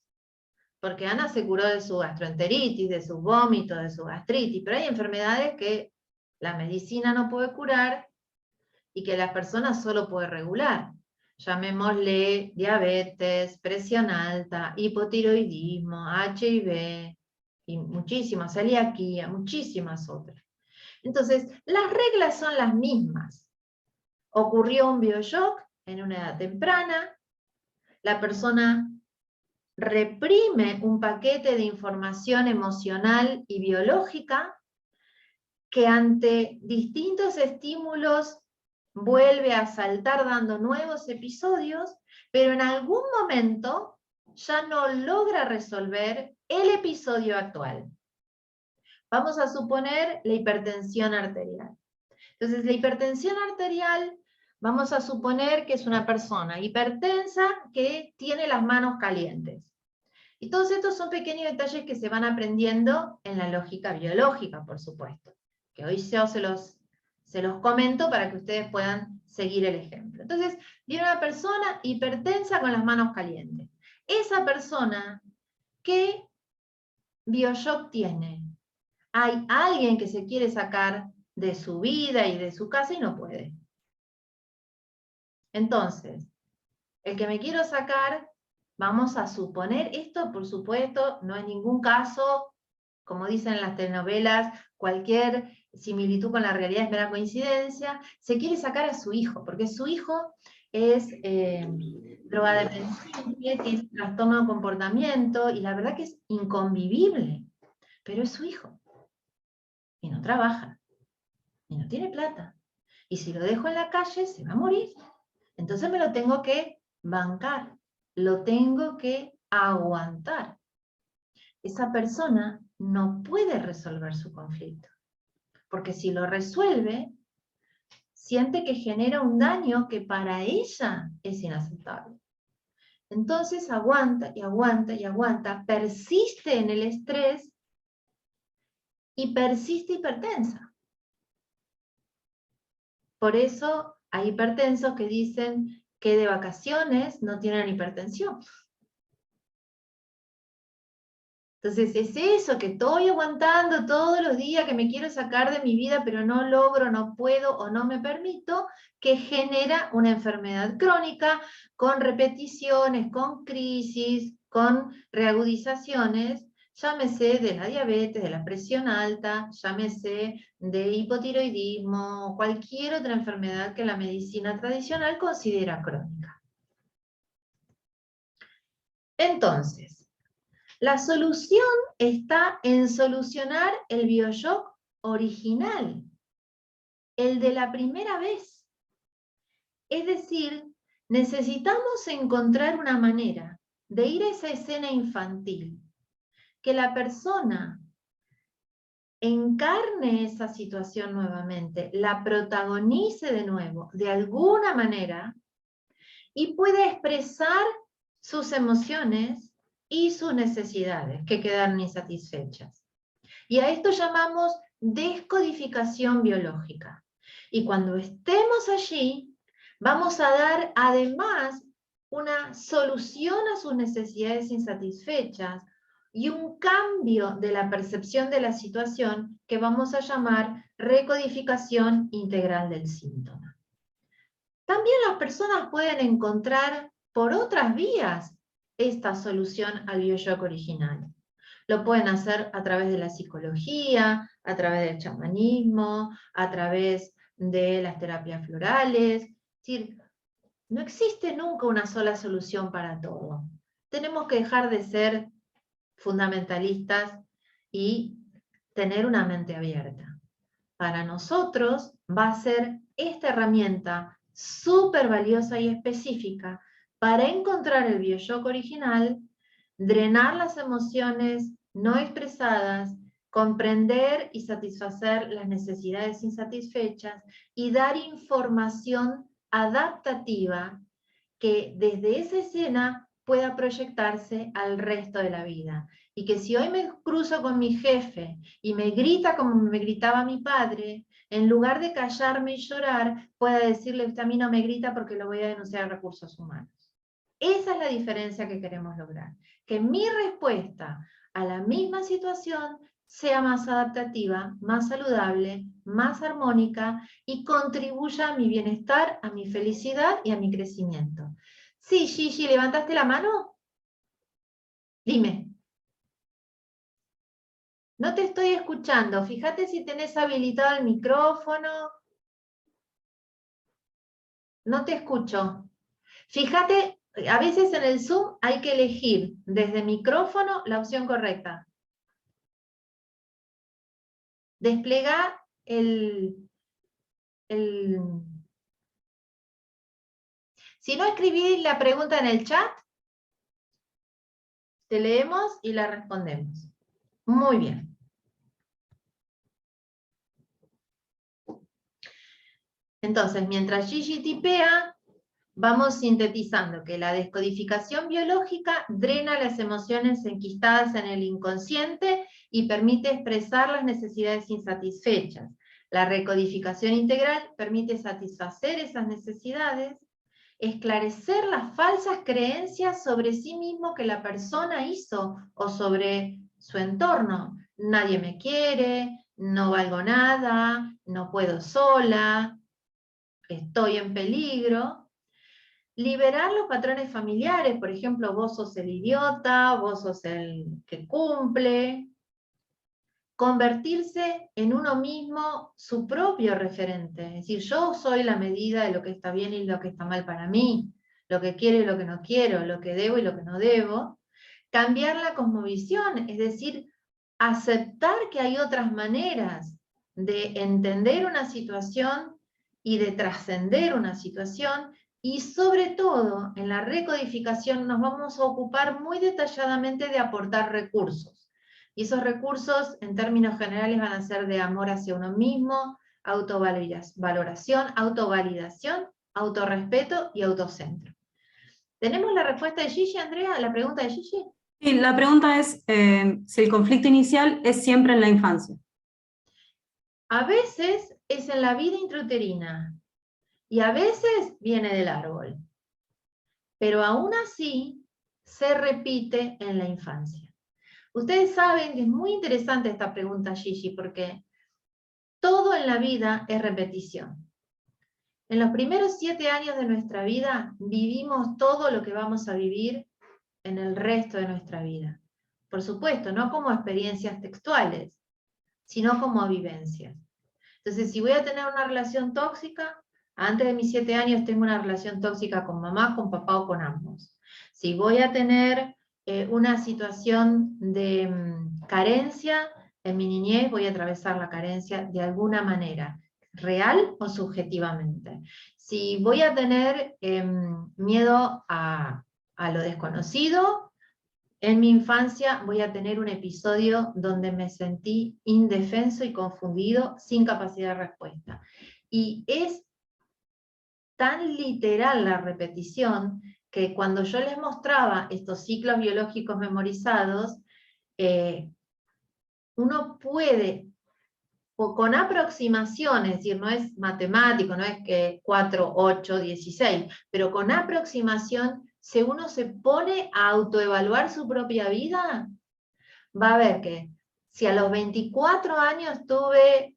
Speaker 4: Porque Ana se curó de su gastroenteritis, de sus vómitos, de su gastritis, pero hay enfermedades que la medicina no puede curar y que la persona solo puede regular. Llamémosle diabetes, presión alta, hipotiroidismo, HIV, y muchísimas, celiaquía, muchísimas otras. Entonces, las reglas son las mismas. Ocurrió un bioshock en una edad temprana, la persona reprime un paquete de información emocional y biológica que ante distintos estímulos vuelve a saltar dando nuevos episodios, pero en algún momento ya no logra resolver el episodio actual. Vamos a suponer la hipertensión arterial. Entonces, la hipertensión arterial, vamos a suponer que es una persona hipertensa que tiene las manos calientes. Y todos estos son pequeños detalles que se van aprendiendo en la lógica biológica, por supuesto, que hoy yo se los comento para que ustedes puedan seguir el ejemplo. Entonces, viene una persona hipertensa con las manos calientes. Esa persona, ¿qué bioshock tiene? Hay alguien que se quiere sacar de su vida y de su casa y no puede. Entonces, el que me quiero sacar, vamos a suponer, esto por supuesto no es ningún caso, como dicen en las telenovelas, cualquier similitud con la realidad es mera coincidencia, se quiere sacar a su hijo, porque su hijo es drogodependiente, tiene trastorno de comportamiento, y la verdad que es inconvivible, pero es su hijo, y no trabaja, y no tiene plata, y si lo dejo en la calle se va a morir, entonces me lo tengo que bancar, lo tengo que aguantar. Esa persona no puede resolver su conflicto, porque si lo resuelve, siente que genera un daño que para ella es inaceptable. Entonces aguanta y aguanta y aguanta, persiste en el estrés y persiste hipertensa. Por eso hay hipertensos que dicen que de vacaciones no tienen hipertensión. Entonces es eso, que estoy aguantando todos los días, que me quiero sacar de mi vida, pero no logro, no puedo o no me permito, que genera una enfermedad crónica con repeticiones, con crisis, con reagudizaciones, llámese de la diabetes, de la presión alta, llámese de hipotiroidismo, cualquier otra enfermedad que la medicina tradicional considera crónica. Entonces, la solución está en solucionar el bioshock original, el de la primera vez. Es decir, necesitamos encontrar una manera de ir a esa escena infantil, que la persona encarne esa situación nuevamente, la protagonice de nuevo, de alguna manera, y pueda expresar sus emociones y sus necesidades que quedaron insatisfechas. Y a esto llamamos descodificación biológica. Y cuando estemos allí, vamos a dar además una solución a sus necesidades insatisfechas y un cambio de la percepción de la situación que vamos a llamar recodificación integral del síntoma. También las personas pueden encontrar por otras vías esta solución al bioshock original. Lo pueden hacer a través de la psicología, a través del chamanismo, a través de las terapias florales. Es decir, no existe nunca una sola solución para todo. Tenemos que dejar de ser fundamentalistas y tener una mente abierta. Para nosotros va a ser esta herramienta súper valiosa y específica para encontrar el bioshock original, drenar las emociones no expresadas, comprender y satisfacer las necesidades insatisfechas y dar información adaptativa que desde esa escena pueda proyectarse al resto de la vida. Y que si hoy me cruzo con mi jefe y me grita como me gritaba mi padre, en lugar de callarme y llorar, pueda decirle: usted a mí no me grita porque lo voy a denunciar a recursos humanos. Esa es la diferencia que queremos lograr. Que mi respuesta a la misma situación sea más adaptativa, más saludable, más armónica y contribuya a mi bienestar, a mi felicidad y a mi crecimiento. Sí, Gigi, ¿levantaste la mano? Dime. No te estoy escuchando. Fíjate si tenés habilitado el micrófono. No te escucho. Fíjate, a veces en el Zoom hay que elegir desde micrófono la opción correcta. Desplega Si no, escribí la pregunta en el chat, te leemos y la respondemos. Muy bien. Entonces, mientras Gigi tipea, vamos sintetizando que la descodificación biológica drena las emociones enquistadas en el inconsciente y permite expresar las necesidades insatisfechas. La recodificación integral permite satisfacer esas necesidades, esclarecer las falsas creencias sobre sí mismo que la persona hizo o sobre su entorno. Nadie me quiere, no valgo nada, no puedo sola, estoy en peligro. Liberar los patrones familiares, por ejemplo, vos sos el idiota, vos sos el que cumple. Convertirse en uno mismo su propio referente. Es decir, yo soy la medida de lo que está bien y lo que está mal para mí, lo que quiero y lo que no quiero, lo que debo y lo que no debo. Cambiar la cosmovisión, es decir, aceptar que hay otras maneras de entender una situación y de trascender una situación, y sobre todo en la recodificación nos vamos a ocupar muy detalladamente de aportar recursos. Y esos recursos, en términos generales, van a ser de amor hacia uno mismo, autovaloración, autovalidación, autorrespeto y autocentro. ¿Tenemos la respuesta de Gigi, Andrea, a la pregunta de Gigi?
Speaker 1: Sí, la pregunta es si el conflicto inicial es siempre en la infancia.
Speaker 4: A veces es en la vida intrauterina y a veces viene del árbol. Pero aún así se repite en la infancia. Ustedes saben que es muy interesante esta pregunta, Gigi, porque todo en la vida es repetición. En los primeros 7 años de nuestra vida vivimos todo lo que vamos a vivir en el resto de nuestra vida. Por supuesto, no como experiencias textuales, sino como vivencias. Entonces, si voy a tener una relación tóxica, antes de mis 7 años tengo una relación tóxica con mamá, con papá o con ambos. Si voy a tener una situación de carencia, en mi niñez voy a atravesar la carencia de alguna manera, real o subjetivamente. Si voy a tener miedo a lo desconocido, en mi infancia voy a tener un episodio donde me sentí indefenso y confundido, sin capacidad de respuesta. Y es tan literal la repetición que cuando yo les mostraba estos ciclos biológicos memorizados, uno puede, o con aproximaciones, es decir, no es matemático, no es que 4, 8, 16, pero con aproximación, si uno se pone a autoevaluar su propia vida, va a ver que si a los 24 años tuve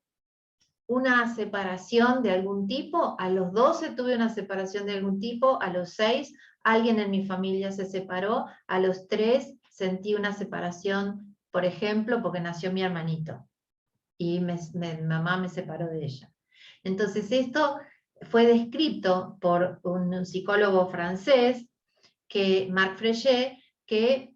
Speaker 4: una separación de algún tipo, a los 12 tuve una separación de algún tipo, a los 6 alguien en mi familia se separó, a los 3 sentí una separación, por ejemplo, porque nació mi hermanito, y mamá me separó de ella. Entonces esto fue descrito por un psicólogo francés, Marc Fréchet, que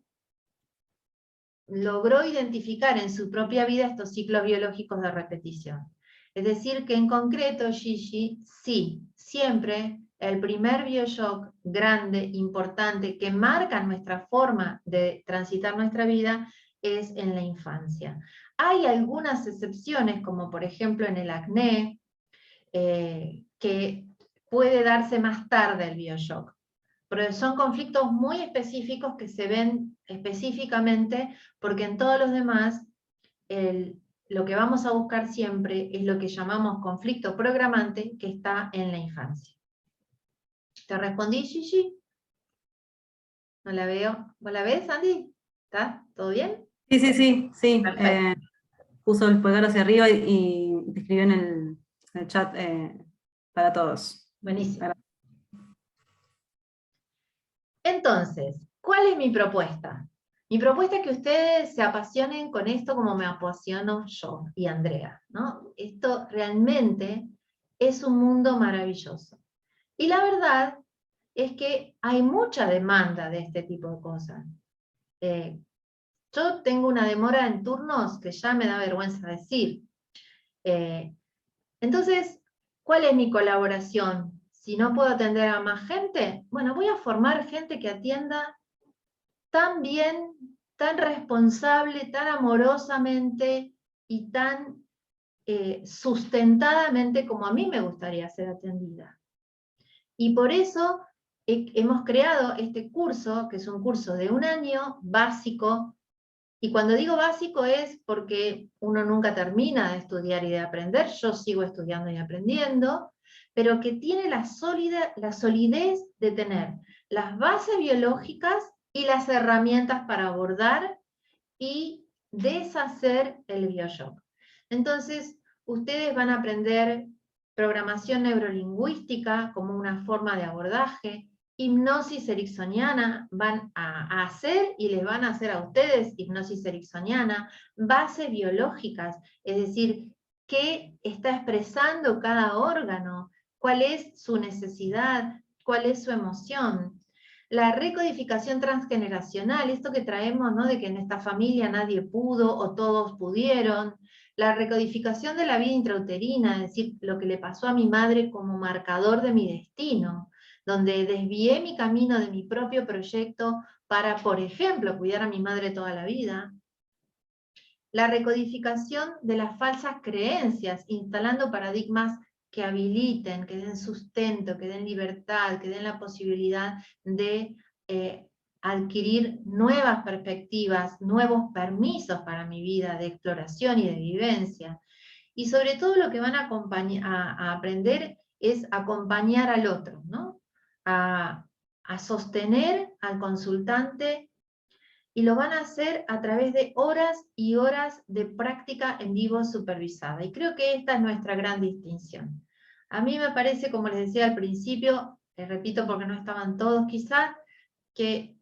Speaker 4: logró identificar en su propia vida estos ciclos biológicos de repetición. Es decir, que en concreto, Gigi, sí, siempre el primer bioshock grande, importante, que marca nuestra forma de transitar nuestra vida, es en la infancia. Hay algunas excepciones, como por ejemplo en el acné, que puede darse más tarde el bioshock. Pero son conflictos muy específicos que se ven específicamente porque en todos los demás lo que vamos a buscar siempre es lo que llamamos conflicto programante, que está en la infancia. ¿Te respondí, Gigi? No la veo. ¿Vos la ves, Andy? ¿Está? ¿Todo bien?
Speaker 1: Sí.
Speaker 4: Perfecto.
Speaker 1: Puso el pulgar hacia arriba y te escribió en el chat para todos.
Speaker 4: Buenísimo. Entonces, ¿cuál es mi propuesta? Mi propuesta es que ustedes se apasionen con esto como me apasiono yo y Andrea, ¿no? Esto realmente es un mundo maravilloso. Y la verdad es que hay mucha demanda de este tipo de cosas. Yo tengo una demora en turnos que ya me da vergüenza decir. Entonces, ¿cuál es mi colaboración? Si no puedo atender a más gente, bueno, voy a formar gente que atienda tan bien, tan responsable, tan amorosamente y tan sustentadamente como a mí me gustaría ser atendida. Y por eso hemos creado este curso, que es un curso de 1 año, básico, y cuando digo básico es porque uno nunca termina de estudiar y de aprender, yo sigo estudiando y aprendiendo, pero que tiene la solidez de tener las bases biológicas y las herramientas para abordar y deshacer el bioshock. Entonces, ustedes van a aprender programación neurolingüística como una forma de abordaje, hipnosis ericksoniana, van a hacer y les van a hacer a ustedes hipnosis ericksoniana, bases biológicas, es decir, qué está expresando cada órgano, cuál es su necesidad, cuál es su emoción. La recodificación transgeneracional, esto que traemos, ¿no? De que en esta familia nadie pudo o todos pudieron. La recodificación de la vida intrauterina, es decir, lo que le pasó a mi madre como marcador de mi destino, donde desvié mi camino de mi propio proyecto para, por ejemplo, cuidar a mi madre toda la vida. La recodificación de las falsas creencias, instalando paradigmas que habiliten, que den sustento, que den libertad, que den la posibilidad de adquirir nuevas perspectivas, nuevos permisos para mi vida de exploración y de vivencia. Y sobre todo lo que van a aprender es acompañar al otro, ¿no? A sostener al consultante y lo van a hacer a través de horas y horas de práctica en vivo supervisada. Y creo que esta es nuestra gran distinción. A mí me parece, como les decía al principio, les repito porque no estaban todos quizás, que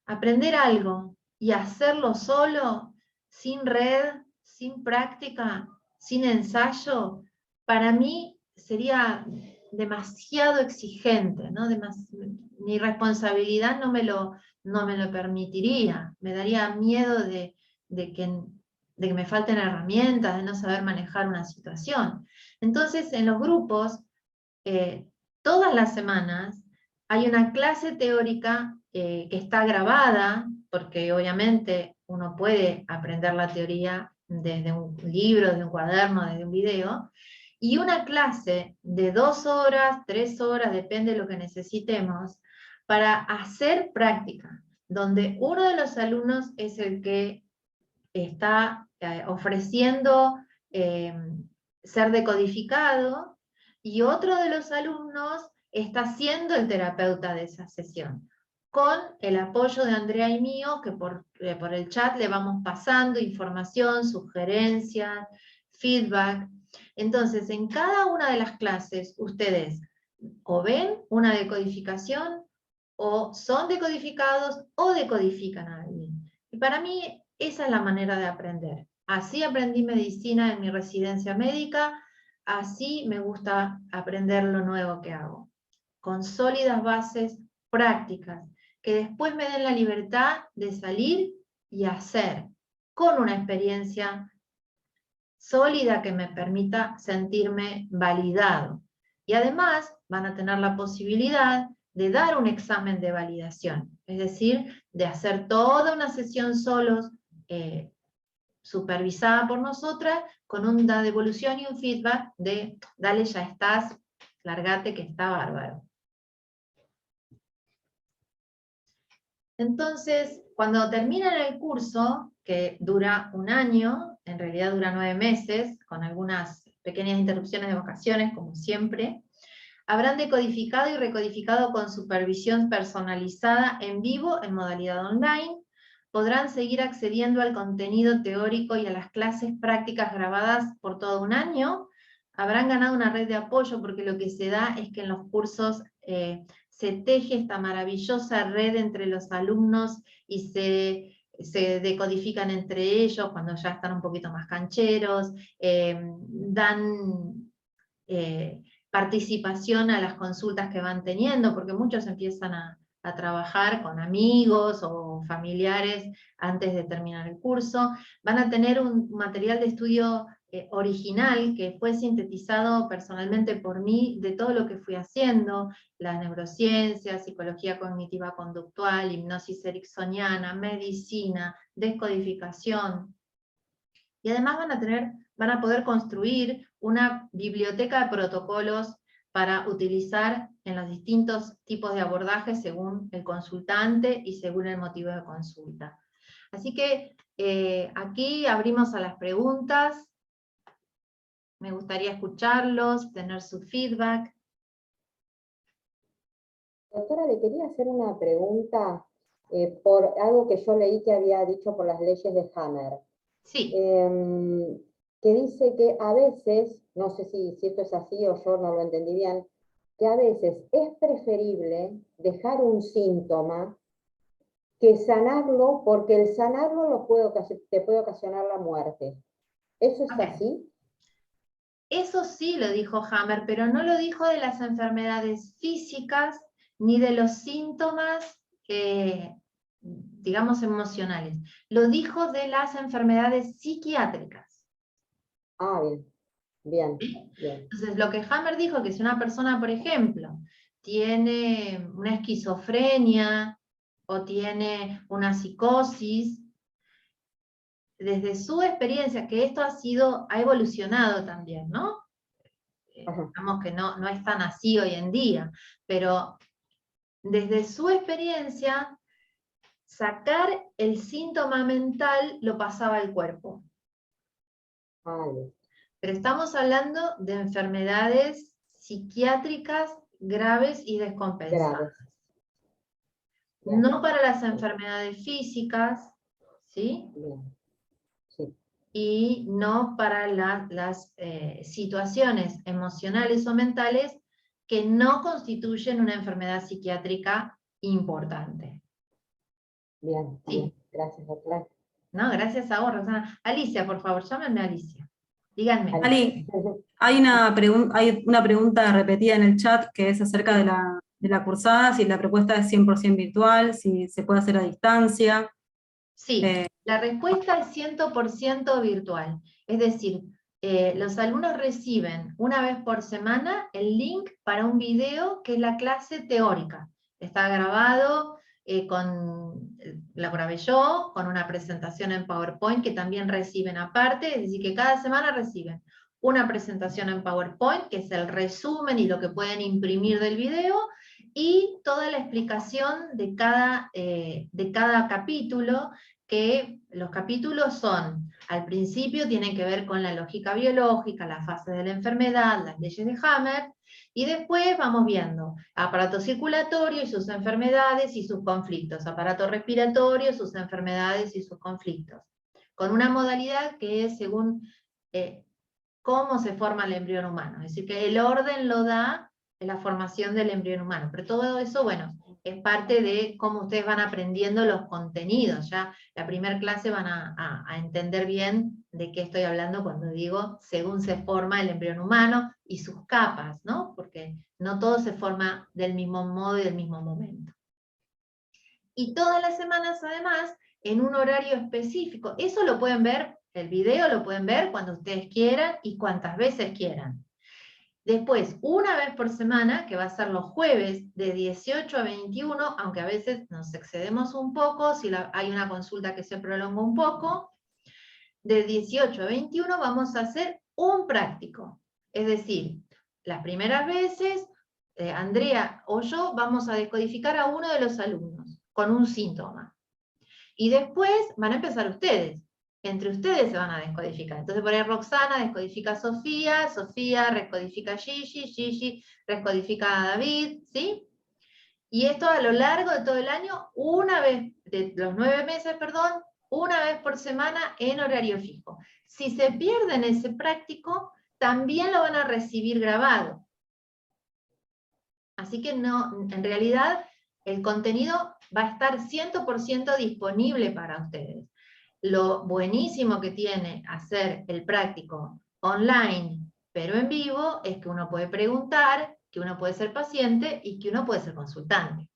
Speaker 4: aprender algo y hacerlo solo, sin red, sin práctica, sin ensayo, para mí sería demasiado exigente, ¿no? Mi responsabilidad no me lo permitiría, me daría miedo de que me falten herramientas, de no saber manejar una situación. Entonces, en los grupos, todas las semanas, hay una clase teórica que está grabada, porque obviamente uno puede aprender la teoría desde un libro, desde un cuaderno, desde un video, y una clase de 2 horas, 3 horas, depende de lo que necesitemos, para hacer práctica, donde uno de los alumnos es el que está ofreciendo ser decodificado, y otro de los alumnos está siendo el terapeuta de esa sesión, con el apoyo de Andrea y mío, que por el chat le vamos pasando información, sugerencias, feedback. Entonces, en cada una de las clases, ustedes o ven una decodificación, o son decodificados, o decodifican a alguien. Y para mí, esa es la manera de aprender. Así aprendí medicina en mi residencia médica, así me gusta aprender lo nuevo que hago, con sólidas bases prácticas, que después me den la libertad de salir y hacer, con una experiencia sólida que me permita sentirme validado. Y además van a tener la posibilidad de dar un examen de validación, es decir, de hacer toda una sesión solos, supervisada por nosotras, con una devolución y un feedback de, dale, ya estás, largate que está bárbaro. Entonces, cuando terminan el curso, que dura 1 año, en realidad dura 9 meses, con algunas pequeñas interrupciones de vacaciones, como siempre, habrán decodificado y recodificado con supervisión personalizada en vivo en modalidad online, podrán seguir accediendo al contenido teórico y a las clases prácticas grabadas por todo 1 año, habrán ganado una red de apoyo, porque lo que se da es que en los cursos se teje esta maravillosa red entre los alumnos y se decodifican entre ellos cuando ya están un poquito más cancheros, dan participación a las consultas que van teniendo, porque muchos empiezan a trabajar con amigos o familiares antes de terminar el curso, van a tener un material de estudio original que fue sintetizado personalmente por mí de todo lo que fui haciendo, la neurociencia, psicología cognitiva conductual, hipnosis ericksoniana, medicina, descodificación. Y además van a poder construir una biblioteca de protocolos para utilizar en los distintos tipos de abordajes según el consultante y según el motivo de consulta. Así que aquí abrimos a las preguntas. Me gustaría escucharlos, tener su feedback.
Speaker 2: Doctora, le quería hacer una pregunta por algo que yo leí que había dicho por las leyes de Hammer.
Speaker 4: Sí.
Speaker 2: Que dice que a veces, no sé si esto es así o yo no lo entendí bien, que a veces es preferible dejar un síntoma que sanarlo, porque el sanarlo te puede ocasionar la muerte. ¿Eso es así?
Speaker 4: Eso sí lo dijo Hammer, pero no lo dijo de las enfermedades físicas ni de los síntomas, digamos, emocionales. Lo dijo de las enfermedades psiquiátricas.
Speaker 2: Ah, bien.
Speaker 4: Entonces, lo que Hammer dijo, que si una persona, por ejemplo, tiene una esquizofrenia o tiene una psicosis, desde su experiencia, que esto ha evolucionado también, ¿no? Digamos que no es tan así hoy en día, pero desde su experiencia, sacar el síntoma mental lo pasaba al cuerpo. Pero estamos hablando de enfermedades psiquiátricas graves y descompensadas. No para las enfermedades físicas, ¿sí?
Speaker 2: Bien. Sí.
Speaker 4: Y no para las situaciones emocionales o mentales que no constituyen una enfermedad psiquiátrica importante.
Speaker 2: Bien,
Speaker 4: Sí.
Speaker 2: bien. Gracias, doctora.
Speaker 4: No, gracias a vos, Roxana. Alicia, por favor, llámenme a Alicia. Díganme.
Speaker 1: Ali, hay una pregunta repetida en el chat que es acerca de la cursada, si la propuesta es 100% virtual, si se puede hacer a distancia.
Speaker 4: Sí, la respuesta es 100% virtual. Es decir, los alumnos reciben una vez por semana el link para un video que es la clase teórica. Está grabado, lo grabé yo, con una presentación en PowerPoint que también reciben aparte, es decir, que cada semana reciben una presentación en PowerPoint, que es el resumen y lo que pueden imprimir del video, y toda la explicación de cada capítulo, que los capítulos son, al principio tienen que ver con la lógica biológica, las fases de la enfermedad, las leyes de Hammer, y después vamos viendo aparato circulatorio y sus enfermedades y sus conflictos, aparato respiratorio, sus enfermedades y sus conflictos, con una modalidad que es según cómo se forma el embrión humano, es decir, que el orden lo da la formación del embrión humano, pero todo eso, bueno, es parte de cómo ustedes van aprendiendo los contenidos. Ya la primera clase van a entender bien de qué estoy hablando cuando digo según se forma el embrión humano y sus capas, ¿no? Porque no todo se forma del mismo modo y del mismo momento. Y todas las semanas, además, en un horario específico. Eso lo pueden ver, el video lo pueden ver cuando ustedes quieran y cuantas veces quieran. Después, una vez por semana, que va a ser los jueves de 18 a 21, aunque a veces nos excedemos un poco, si hay una consulta que se prolonga un poco, de 18 a 21 vamos a hacer un práctico. Es decir, las primeras veces, Andrea o yo vamos a descodificar a uno de los alumnos con un síntoma. Y después van a empezar ustedes. Entre ustedes se van a descodificar. Entonces por ahí Roxana descodifica a Sofía, Sofía descodifica a Gigi, Gigi descodifica a David, ¿sí? Y esto a lo largo de todo el año, una vez, de los 9 meses, perdón, una vez por semana en horario fijo. Si se pierden ese práctico, también lo van a recibir grabado. Así que no, en realidad el contenido va a estar 100% disponible para ustedes. Lo buenísimo que tiene hacer el práctico online, pero en vivo, es que uno puede preguntar, que uno puede ser paciente y que uno puede ser consultante.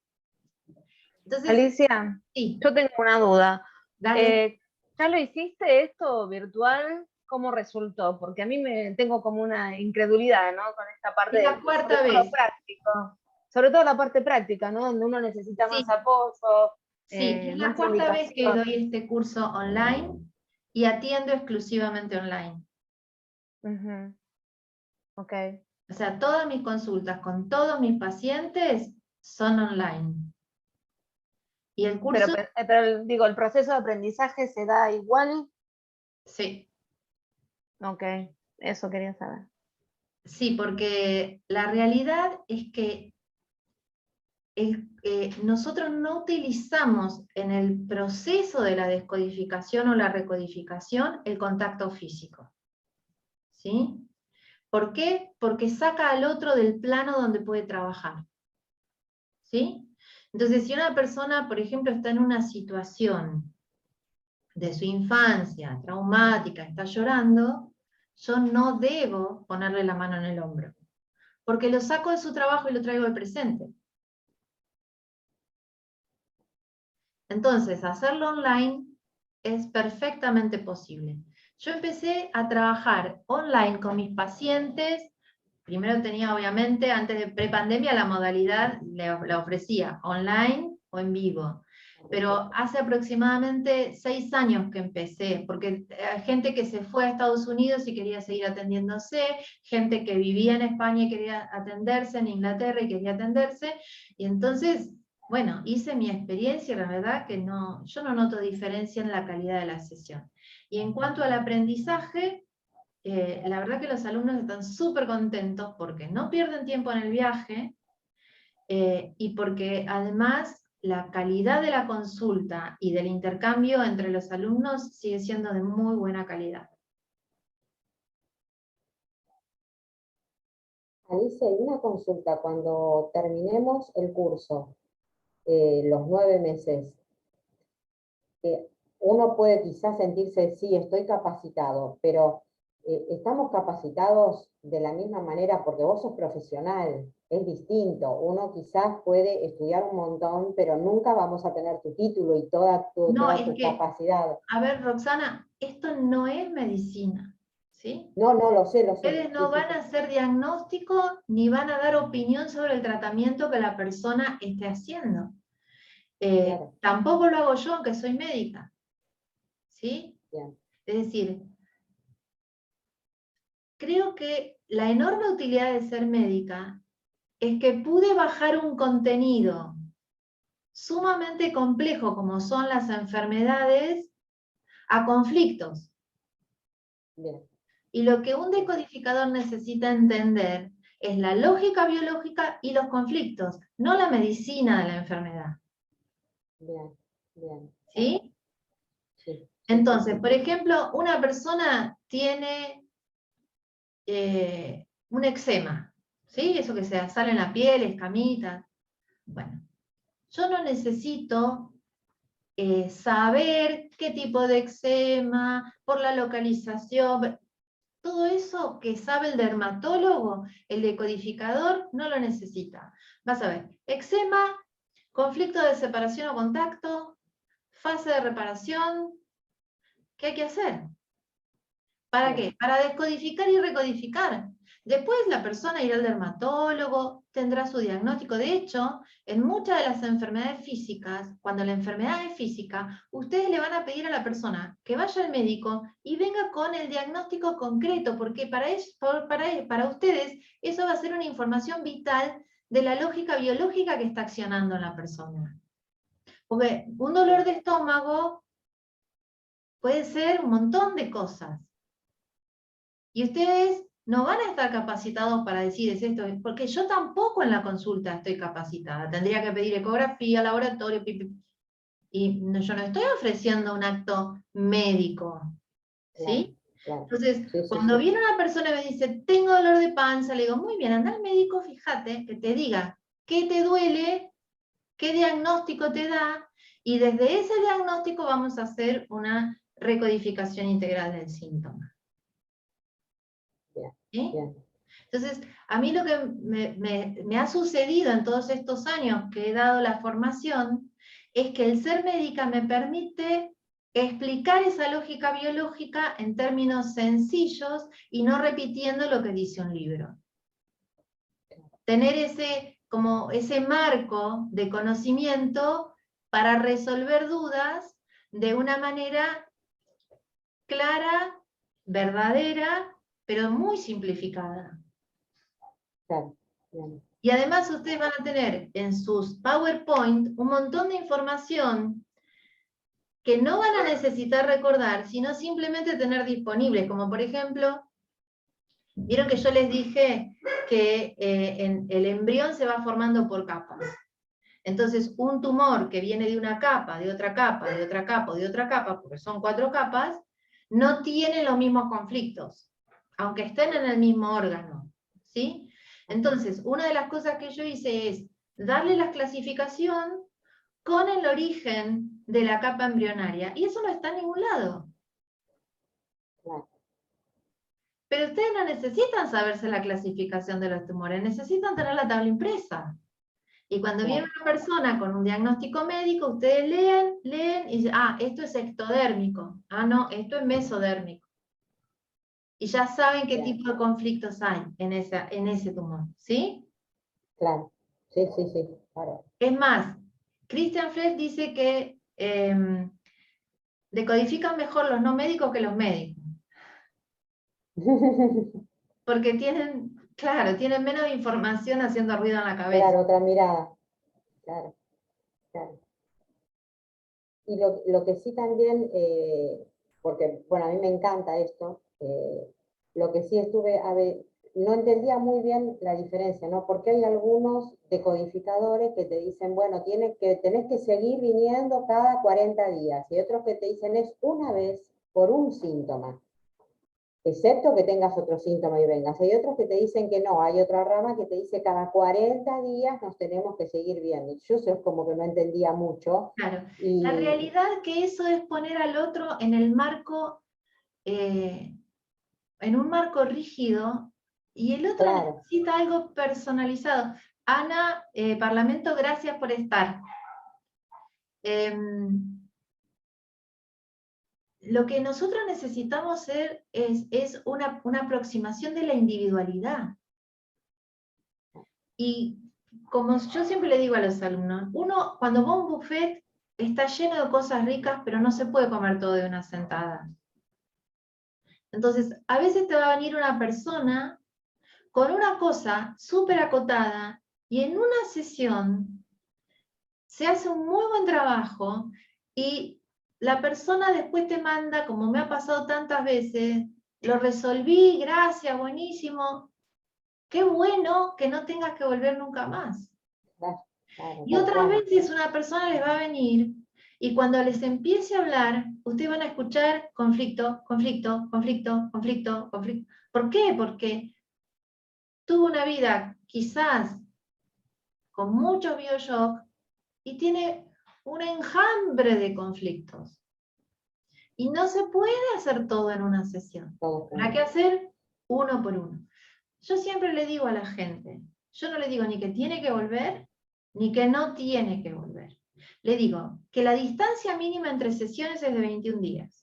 Speaker 4: Entonces,
Speaker 3: Alicia,
Speaker 4: sí,
Speaker 3: yo tengo una duda.
Speaker 4: dale.
Speaker 3: ¿Ya lo hiciste esto virtual? ¿Cómo resultó? Porque a mí tengo como una incredulidad, ¿no? Con esta parte
Speaker 4: Es la
Speaker 3: sobre
Speaker 4: cuarta
Speaker 3: todo lo
Speaker 4: vez.
Speaker 3: práctico. Sobre todo la parte práctica, ¿no? Donde uno necesita
Speaker 4: Sí.
Speaker 3: más apoyo,
Speaker 4: Sí, es la
Speaker 3: más
Speaker 4: cuarta vez que
Speaker 3: indicación.
Speaker 4: doy este curso online y atiendo exclusivamente online.
Speaker 3: Ujú. Ok.
Speaker 4: O sea, todas mis consultas con todos mis pacientes son online. Y el curso,
Speaker 3: Pero digo, ¿el proceso de aprendizaje se da igual?
Speaker 4: sí,
Speaker 3: Ok, eso quería saber.
Speaker 4: sí, porque la realidad es que nosotros no utilizamos en el proceso de la descodificación o la recodificación el contacto físico. ¿Sí? ¿Por qué? Porque saca al otro del plano donde puede trabajar. ¿Sí? Entonces, si una persona, por ejemplo, está en una situación de su infancia traumática, está llorando, yo no debo ponerle la mano en el hombro, porque lo saco de su trabajo y lo traigo al presente. Entonces, hacerlo online es perfectamente posible. Yo empecé a trabajar online con mis pacientes. Primero tenía, obviamente, antes de prepandemia, la modalidad la ofrecía online o en vivo. Pero hace aproximadamente 6 años que empecé, porque hay gente que se fue a Estados Unidos y quería seguir atendiéndose, gente que vivía en España y quería atenderse, en Inglaterra y quería atenderse, y entonces, bueno, hice mi experiencia y la verdad que yo no noto diferencia en la calidad de la sesión. Y en cuanto al aprendizaje, la verdad que los alumnos están súper contentos porque no pierden tiempo en el viaje y porque además la calidad de la consulta y del intercambio entre los alumnos sigue siendo de muy buena calidad.
Speaker 2: Alicia, hay una consulta. Cuando terminemos el curso, los 9 meses, uno puede quizás sentirse, sí, estoy capacitado, pero ¿estamos capacitados de la misma manera? Porque vos sos profesional, es distinto. Uno quizás puede estudiar un montón, pero nunca vamos a tener tu título y toda tu capacidad.
Speaker 4: A ver, Roxana, esto no es medicina, ¿sí?
Speaker 2: No, lo sé.
Speaker 4: Ustedes no van a hacer diagnóstico ni van a dar opinión sobre el tratamiento que la persona esté haciendo.
Speaker 2: Claro.
Speaker 4: Tampoco lo hago yo, aunque soy médica. ¿Sí?
Speaker 2: Bien.
Speaker 4: Es decir, creo que la enorme utilidad de ser médica es que pude bajar un contenido sumamente complejo como son las enfermedades a conflictos.
Speaker 2: Bien.
Speaker 4: Y lo que un decodificador necesita entender es la lógica biológica y los conflictos, no la medicina de la enfermedad.
Speaker 2: Bien, bien.
Speaker 4: ¿Sí?
Speaker 2: Sí.
Speaker 4: Entonces, por ejemplo, una persona tiene un eczema, ¿sí? Eso que se sale en la piel, escamitas. Bueno, yo no necesito saber qué tipo de eczema, por la localización, todo eso que sabe el dermatólogo, el decodificador, no lo necesita. Vas a ver, eczema, conflicto de separación o contacto, fase de reparación, ¿qué hay que hacer? ¿Para qué? Para descodificar y recodificar. Después la persona irá al dermatólogo, tendrá su diagnóstico. De hecho, en muchas de las enfermedades físicas, cuando la enfermedad es física, ustedes le van a pedir a la persona que vaya al médico y venga con el diagnóstico concreto, porque para ustedes eso va a ser una información vital de la lógica biológica que está accionando en la persona. Porque un dolor de estómago puede ser un montón de cosas. Y ustedes no van a estar capacitados para decir es esto, porque yo tampoco en la consulta estoy capacitada. Tendría que pedir ecografía, laboratorio, y yo no estoy ofreciendo un acto médico. ¿Sí?
Speaker 2: Claro.
Speaker 4: Entonces,
Speaker 2: Sí,
Speaker 4: cuando viene una persona y me dice, tengo dolor de panza, le digo, muy bien, anda al médico, fíjate, que te diga qué te duele, qué diagnóstico te da, y desde ese diagnóstico vamos a hacer una recodificación integral del síntoma. ¿Sí?
Speaker 2: Bien.
Speaker 4: Entonces, a mí lo que me ha sucedido en todos estos años que he dado la formación es que el ser médica me permite explicar esa lógica biológica en términos sencillos y no repitiendo lo que dice un libro. Tener como ese marco de conocimiento para resolver dudas de una manera clara, verdadera, pero muy simplificada.
Speaker 2: Claro. Bien.
Speaker 4: Y además ustedes van a tener en sus PowerPoint un montón de información que no van a necesitar recordar, sino simplemente tener disponibles, como por ejemplo, vieron que yo les dije que el embrión se va formando por capas. Entonces, un tumor que viene de una capa, de otra capa, de otra capa, de otra capa, porque son 4 capas, no tiene los mismos conflictos, aunque estén en el mismo órgano. ¿Sí? Entonces, una de las cosas que yo hice es darle la clasificación con el origen de la capa embrionaria, y eso no está en ningún lado.
Speaker 2: Claro.
Speaker 4: Pero ustedes no necesitan saberse la clasificación de los tumores, necesitan tener la tabla impresa. Y cuando viene una persona con un diagnóstico médico, ustedes leen y dicen, ah, esto es ectodérmico, ah, no, esto es mesodérmico. Y ya saben qué tipo de conflictos hay en ese tumor, ¿sí?
Speaker 2: Claro, sí, claro.
Speaker 4: Es más, Christian Flesch dice que decodifican mejor los no médicos que los médicos. Porque tienen menos información haciendo ruido en la cabeza.
Speaker 2: Claro, otra mirada. Claro. Y lo que sí también, porque, bueno, a mí me encanta esto, lo que sí estuve no entendía muy bien la diferencia, ¿no? Porque hay algunos decodificadores que te dicen, bueno, tenés que seguir viniendo cada 40 días, y otros que te dicen es una vez por un síntoma, excepto que tengas otro síntoma y vengas. Hay otros que te dicen que no, hay otra rama que te dice cada 40 días nos tenemos que seguir viendo. Yo eso es como que no entendía mucho.
Speaker 4: Claro,
Speaker 2: Y
Speaker 4: la realidad que eso es poner al otro en el marco, en un marco rígido, y el otro
Speaker 2: claro,
Speaker 4: necesita algo personalizado. Ana, Parlamento, gracias por estar. Lo que nosotros necesitamos hacer es una aproximación de la individualidad. Y como yo siempre le digo a los alumnos, uno cuando va a un buffet está lleno de cosas ricas, pero no se puede comer todo de una sentada. Entonces, a veces te va a venir una persona con una cosa súper acotada, y en una sesión se hace un muy buen trabajo, y la persona después te manda, como me ha pasado tantas veces, lo resolví, gracias, buenísimo, qué bueno que no tengas que volver nunca más.
Speaker 2: claro, claro,
Speaker 4: Y
Speaker 2: tal
Speaker 4: otras
Speaker 2: cual.
Speaker 4: veces una persona les va a venir, y cuando les empiece a hablar, ustedes van a escuchar conflicto, conflicto, conflicto, conflicto, conflicto. ¿Por qué? Porque tuvo una vida quizás con muchos bioshock y tiene un enjambre de conflictos. Y no se puede hacer todo en una sesión.
Speaker 2: Todo
Speaker 4: Habrá que hacer uno por uno. Yo siempre le digo a la gente, yo no le digo ni que tiene que volver, ni que no tiene que volver. Le digo que la distancia mínima entre sesiones es de 21 días.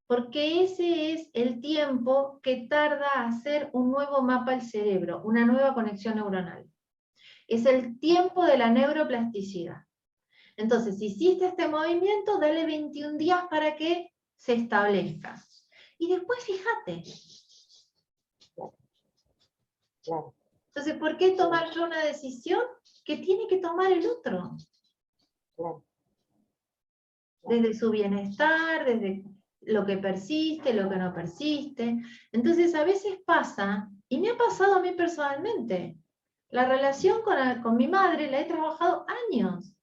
Speaker 4: Porque ese es el tiempo que tarda a hacer un nuevo mapa al cerebro, una nueva conexión neuronal. Es el tiempo de la neuroplasticidad. Entonces, si hiciste este movimiento, dale 21 días para que se establezca. Y después fíjate.
Speaker 2: claro.
Speaker 4: Entonces, ¿por qué tomar yo una decisión que tiene que tomar el otro?
Speaker 2: Claro.
Speaker 4: Desde su bienestar, desde lo que persiste, lo que no persiste. Entonces, a veces pasa, y me ha pasado a mí personalmente, la relación con mi madre la he trabajado años.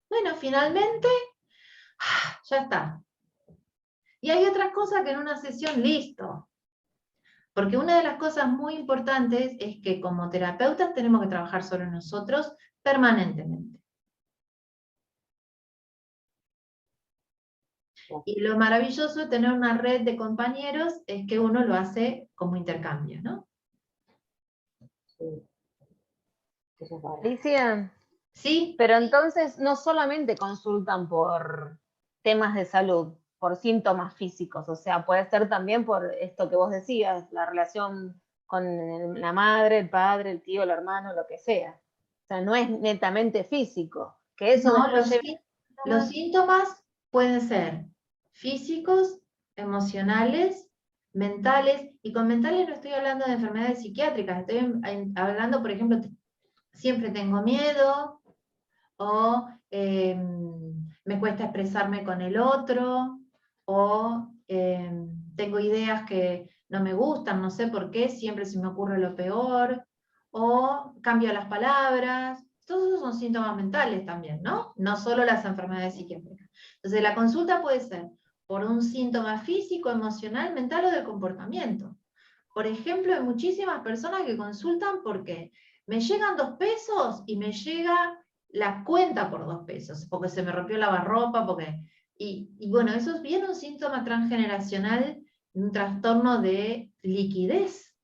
Speaker 4: Bueno, finalmente, ya está. Y hay otras cosas que en una sesión, listo. Porque una de las cosas muy importantes es que como terapeutas tenemos que trabajar sobre nosotros permanentemente. Y lo maravilloso de tener una red de compañeros es que uno lo hace como intercambio, ¿no?
Speaker 2: Sí. Eso es verdad.
Speaker 3: Alicia,
Speaker 4: Sí,
Speaker 3: pero entonces no solamente consultan por temas de salud, por síntomas físicos, o sea, puede ser también por esto que vos decías, la relación con la madre, el padre, el tío, el hermano, lo que sea. O sea, no es netamente físico, que eso
Speaker 4: no,
Speaker 3: después lleve
Speaker 4: los
Speaker 3: síntomas.
Speaker 4: síntomas pueden ser físicos, emocionales, mentales, y con mentales no estoy hablando de enfermedades psiquiátricas, estoy hablando, por ejemplo, siempre tengo miedo, o me cuesta expresarme con el otro, o tengo ideas que no me gustan, no sé por qué, siempre se me ocurre lo peor, o cambio las palabras. Todos esos son síntomas mentales también, ¿no? No solo las enfermedades psiquiátricas. Entonces la consulta puede ser por un síntoma físico, emocional, mental o de comportamiento. Por ejemplo, hay muchísimas personas que consultan porque me llegan 2 pesos y me llega la cuenta por 2 pesos, porque se me rompió el lavarropa, y bueno, eso es bien un síntoma transgeneracional, un trastorno de liquidez,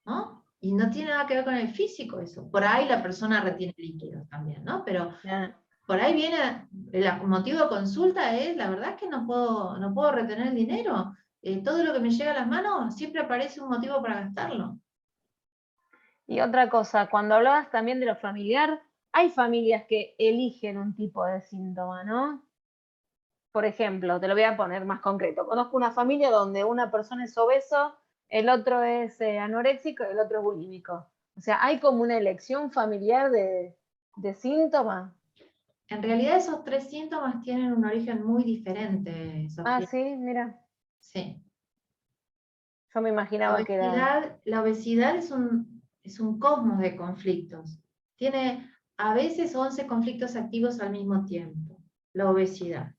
Speaker 4: ¿no? Y no tiene nada que ver con el físico eso. Por ahí la persona retiene líquidos también, ¿no? Pero por ahí viene, el motivo de consulta es, la verdad es que no puedo retener el dinero. Todo lo que me llega a las manos siempre aparece un motivo para gastarlo.
Speaker 3: Y otra cosa, cuando hablabas también de lo familiar, hay familias que eligen un tipo de síntoma, ¿no? Por ejemplo, te lo voy a poner más concreto. Conozco una familia donde una persona es obeso, el otro es anoréxico y el otro es bulímico. O sea, hay como una elección familiar de síntomas.
Speaker 4: En realidad esos 3 síntomas tienen un origen muy diferente,
Speaker 3: Ah,
Speaker 4: Sofía.
Speaker 3: sí, mira.
Speaker 4: Sí.
Speaker 3: Yo me imaginaba que era...
Speaker 4: La obesidad es un cosmos de conflictos. Tiene a veces 11 conflictos activos al mismo tiempo, la obesidad.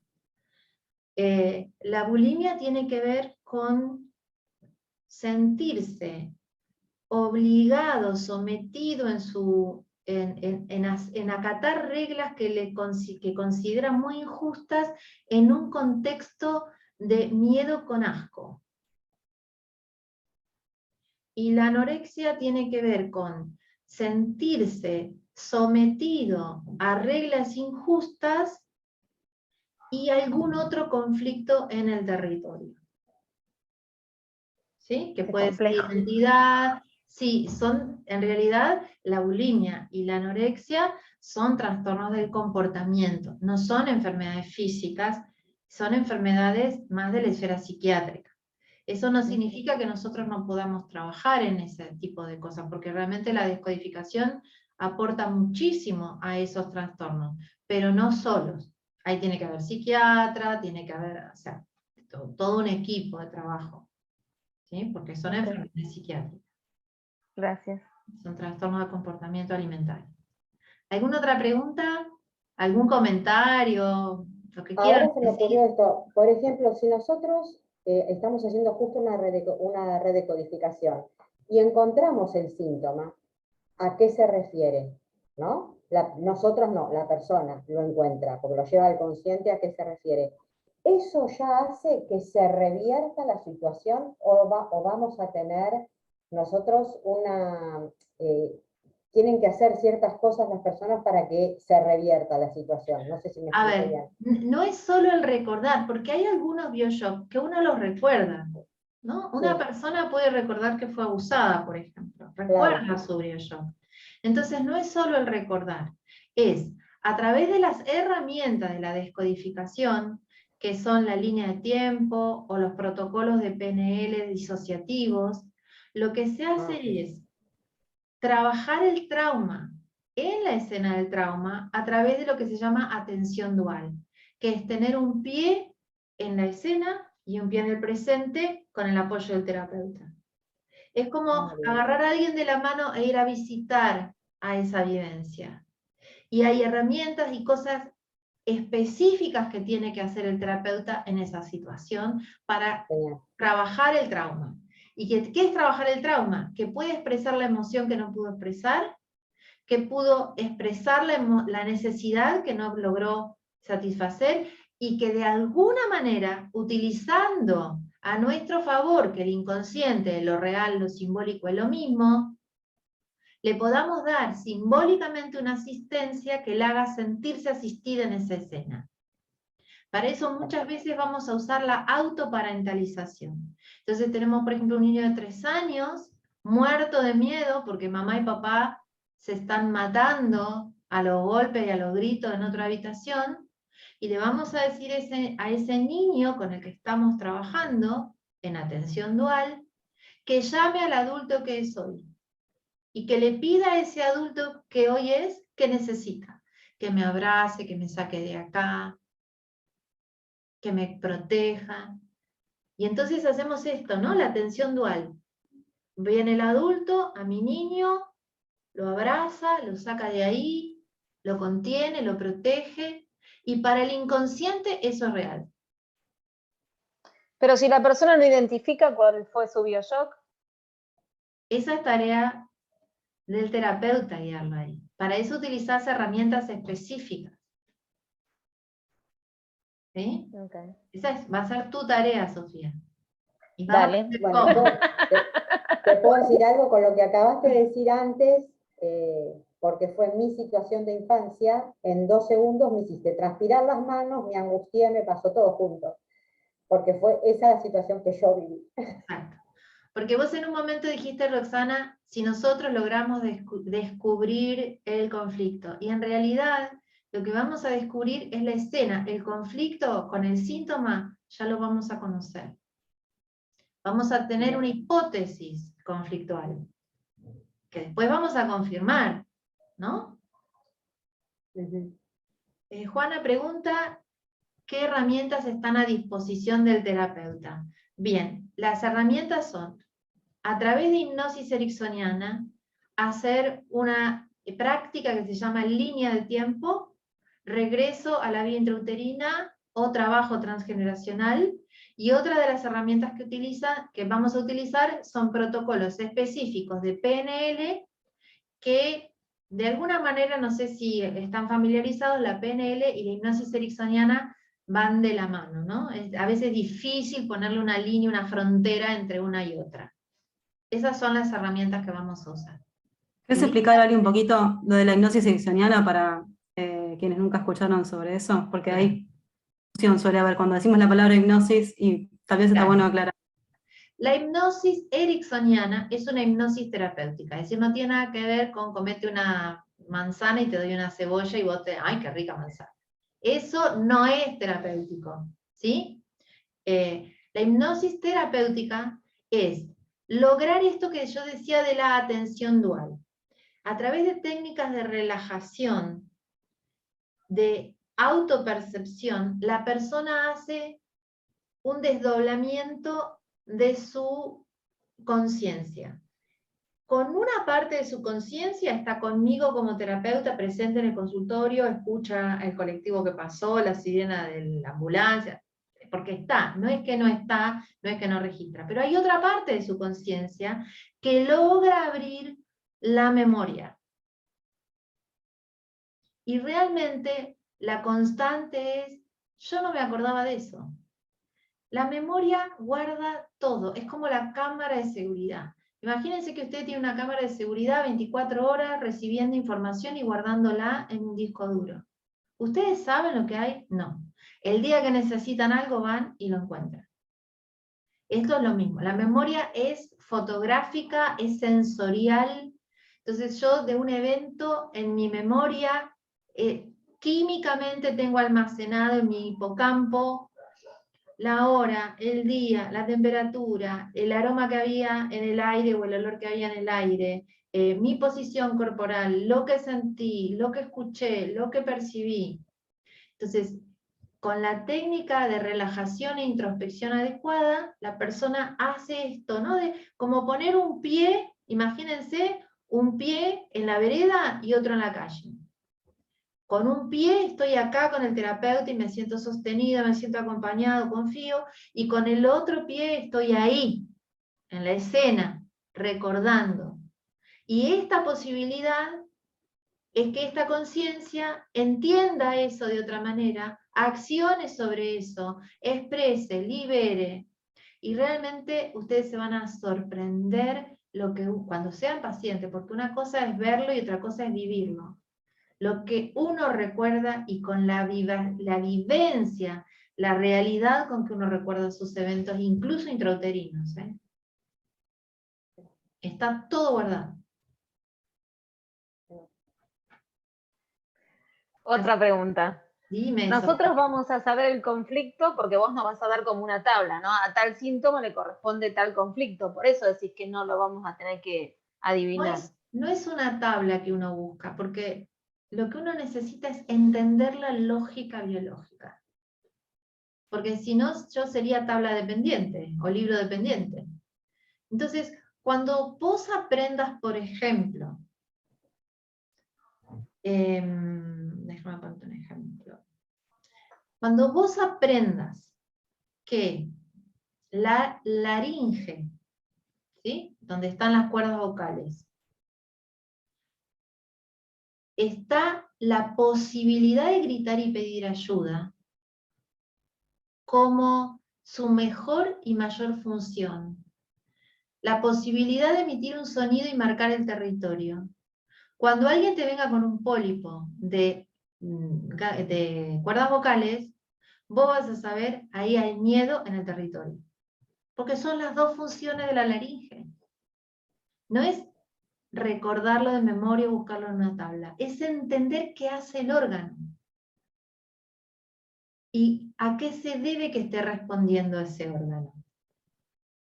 Speaker 4: La bulimia tiene que ver con sentirse obligado, sometido en acatar reglas que considera muy injustas en un contexto de miedo con asco. Y la anorexia tiene que ver con sentirse sometido a reglas injustas y algún otro conflicto en el territorio. ¿Sí? Que puede ser identidad. Sí, en realidad la bulimia y la anorexia son trastornos del comportamiento, no son enfermedades físicas, son enfermedades más de la esfera psiquiátrica. Eso no significa que nosotros no podamos trabajar en ese tipo de cosas, porque realmente la descodificación aporta muchísimo a esos trastornos, pero no solos. Ahí tiene que haber psiquiatra, tiene que haber, o sea, todo un equipo de trabajo, ¿sí? Porque son enfermedades psiquiátricas.
Speaker 3: Gracias.
Speaker 4: Son trastornos de comportamiento alimentario. ¿Alguna otra pregunta? ¿Algún comentario? Lo que quieran
Speaker 2: Ahora se me ocurrió esto. Por ejemplo, si nosotros estamos haciendo justo una redecodificación y encontramos el síntoma, ¿a qué se refiere? ¿No? Nosotros no, la persona lo encuentra, porque lo lleva al consciente. ¿A qué se refiere? ¿Eso ya hace que se revierta la situación o vamos a tener nosotros tienen que hacer ciertas cosas las personas para que se revierta la situación? No sé si me explico bien.
Speaker 4: No es solo el recordar, porque hay algunos bioshocks que uno los recuerda, ¿no? Una persona puede recordar que fue abusada, por ejemplo, recuerda su bioshock. Entonces no es solo el recordar, es a través de las herramientas de la descodificación, que son la línea de tiempo o los protocolos de PNL disociativos, lo que se hace es trabajar el trauma en la escena del trauma a través de lo que se llama atención dual, que es tener un pie en la escena y un pie en el presente con el apoyo del terapeuta. Es como agarrar a alguien de la mano e ir a visitar a esa vivencia. Y hay herramientas y cosas específicas que tiene que hacer el terapeuta en esa situación para trabajar el trauma. ¿Y qué es trabajar el trauma? Que puede expresar la emoción que no pudo expresar, que pudo expresar la necesidad que no logró satisfacer, y que de alguna manera, utilizando a nuestro favor que el inconsciente, lo real, lo simbólico es lo mismo, le podamos dar simbólicamente una asistencia que la haga sentirse asistida en esa escena. Para eso muchas veces vamos a usar la autoparentalización. Entonces tenemos, por ejemplo, un niño de 3 años, muerto de miedo porque mamá y papá se están matando a los golpes y a los gritos en otra habitación, y le vamos a decir a ese niño con el que estamos trabajando, en atención dual, que llame al adulto que es hoy, y que le pida a ese adulto que hoy es, que necesita, que me abrace, que me saque de acá, que me proteja. Y entonces hacemos esto, ¿no? La atención dual. Viene el adulto a mi niño, lo abraza, lo saca de ahí, lo contiene, lo protege, y para el inconsciente eso es real.
Speaker 3: Pero si la persona no identifica cuál fue su bioshock.
Speaker 4: Esa es tarea del terapeuta guiarlo ahí. Para eso utilizás herramientas específicas. ¿Sí?
Speaker 3: Okay.
Speaker 4: Esa va a ser tu tarea, Sofía. Y
Speaker 3: dale.
Speaker 2: Bueno, te puedo decir algo con lo que acabaste de decir antes, porque fue mi situación de infancia. En 2 segundos me hiciste transpirar las manos, me angustié, me pasó todo junto. Porque fue esa la situación que yo viví.
Speaker 4: Exacto. Porque vos en un momento dijiste, Roxana, si nosotros logramos descubrir el conflicto, y en realidad lo que vamos a descubrir es la escena. El conflicto con el síntoma ya lo vamos a conocer. Vamos a tener una hipótesis conflictual, que después vamos a confirmar, ¿no? Juana pregunta, ¿qué herramientas están a disposición del terapeuta? Bien, las herramientas son a través de hipnosis ericksoniana, hacer una práctica que se llama línea de tiempo, regreso a la vía intrauterina o trabajo transgeneracional, y otra de las herramientas que vamos a utilizar son protocolos específicos de PNL que de alguna manera, no sé si están familiarizados, la PNL y la hipnosis ericksoniana van de la mano, ¿no? Es a veces difícil ponerle una línea, una frontera entre una y otra. Esas son las herramientas que vamos a usar.
Speaker 1: ¿Quieres explicar, Ari, un poquito lo de la hipnosis ericksoniana para quienes nunca escucharon sobre eso? Porque hay confusión, suele haber cuando decimos la palabra hipnosis y tal vez está bueno aclarar.
Speaker 4: La hipnosis ericksoniana es una hipnosis terapéutica, es decir, no tiene nada que ver con comete una manzana y te doy una cebolla y vos ¡ay, qué rica manzana! Eso no es terapéutico, ¿sí? La hipnosis terapéutica es lograr esto que yo decía de la atención dual. A través de técnicas de relajación, de autopercepción, la persona hace un desdoblamiento de su conciencia. Con una parte de su conciencia está conmigo como terapeuta, presente en el consultorio, escucha el colectivo que pasó, la sirena de la ambulancia, porque está, no es que no está, no es que no registra, pero hay otra parte de su conciencia que logra abrir la memoria. Y realmente la constante es, yo no me acordaba de eso. La memoria guarda todo, es como la cámara de seguridad. Imagínense que usted tiene una cámara de seguridad 24 horas recibiendo información y guardándola en un disco duro. ¿Ustedes saben lo que hay? No. El día que necesitan algo van y lo encuentran. Esto es lo mismo. La memoria es fotográfica, es sensorial. Entonces yo de un evento en mi memoria, químicamente tengo almacenado en mi hipocampo la hora, el día, la temperatura, el aroma que había en el aire o el olor que había en el aire, mi posición corporal, lo que sentí, lo que escuché, lo que percibí. Entonces, con la técnica de relajación e introspección adecuada, la persona hace esto, ¿no? Como poner un pie, imagínense, un pie en la vereda y otro en la calle. Con un pie estoy acá con el terapeuta y me siento sostenida, me siento acompañado, confío, y con el otro pie estoy ahí, en la escena, recordando. Y esta posibilidad es que esta conciencia entienda eso de otra manera, accione sobre eso, exprese, libere, y realmente ustedes se van a sorprender cuando sean pacientes, porque una cosa es verlo y otra cosa es vivirlo. Lo que uno recuerda y con la vivencia, la realidad con que uno recuerda sus eventos, incluso intrauterinos. Está todo guardado.
Speaker 3: Otra pregunta.
Speaker 4: Dime.
Speaker 3: Nosotros vamos a saber el conflicto porque vos nos vas a dar como una tabla, ¿no? A tal síntoma le corresponde tal conflicto, por eso decís que no lo vamos a tener que adivinar.
Speaker 4: No es una tabla que uno busca, porque lo que uno necesita es entender la lógica biológica. Porque si no, yo sería tabla dependiente o libro dependiente. Entonces, cuando vos aprendas, por ejemplo, déjame poner un ejemplo. Cuando vos aprendas que la laringe, ¿sí? Donde están las cuerdas vocales, está la posibilidad de gritar y pedir ayuda como su mejor y mayor función. La posibilidad de emitir un sonido y marcar el territorio. Cuando alguien te venga con un pólipo de cuerdas vocales, vos vas a saber, ahí hay miedo en el territorio. Porque son las dos funciones de la laringe. No es recordarlo de memoria o buscarlo en una tabla. Es entender qué hace el órgano. ¿Y a qué se debe que esté respondiendo ese órgano?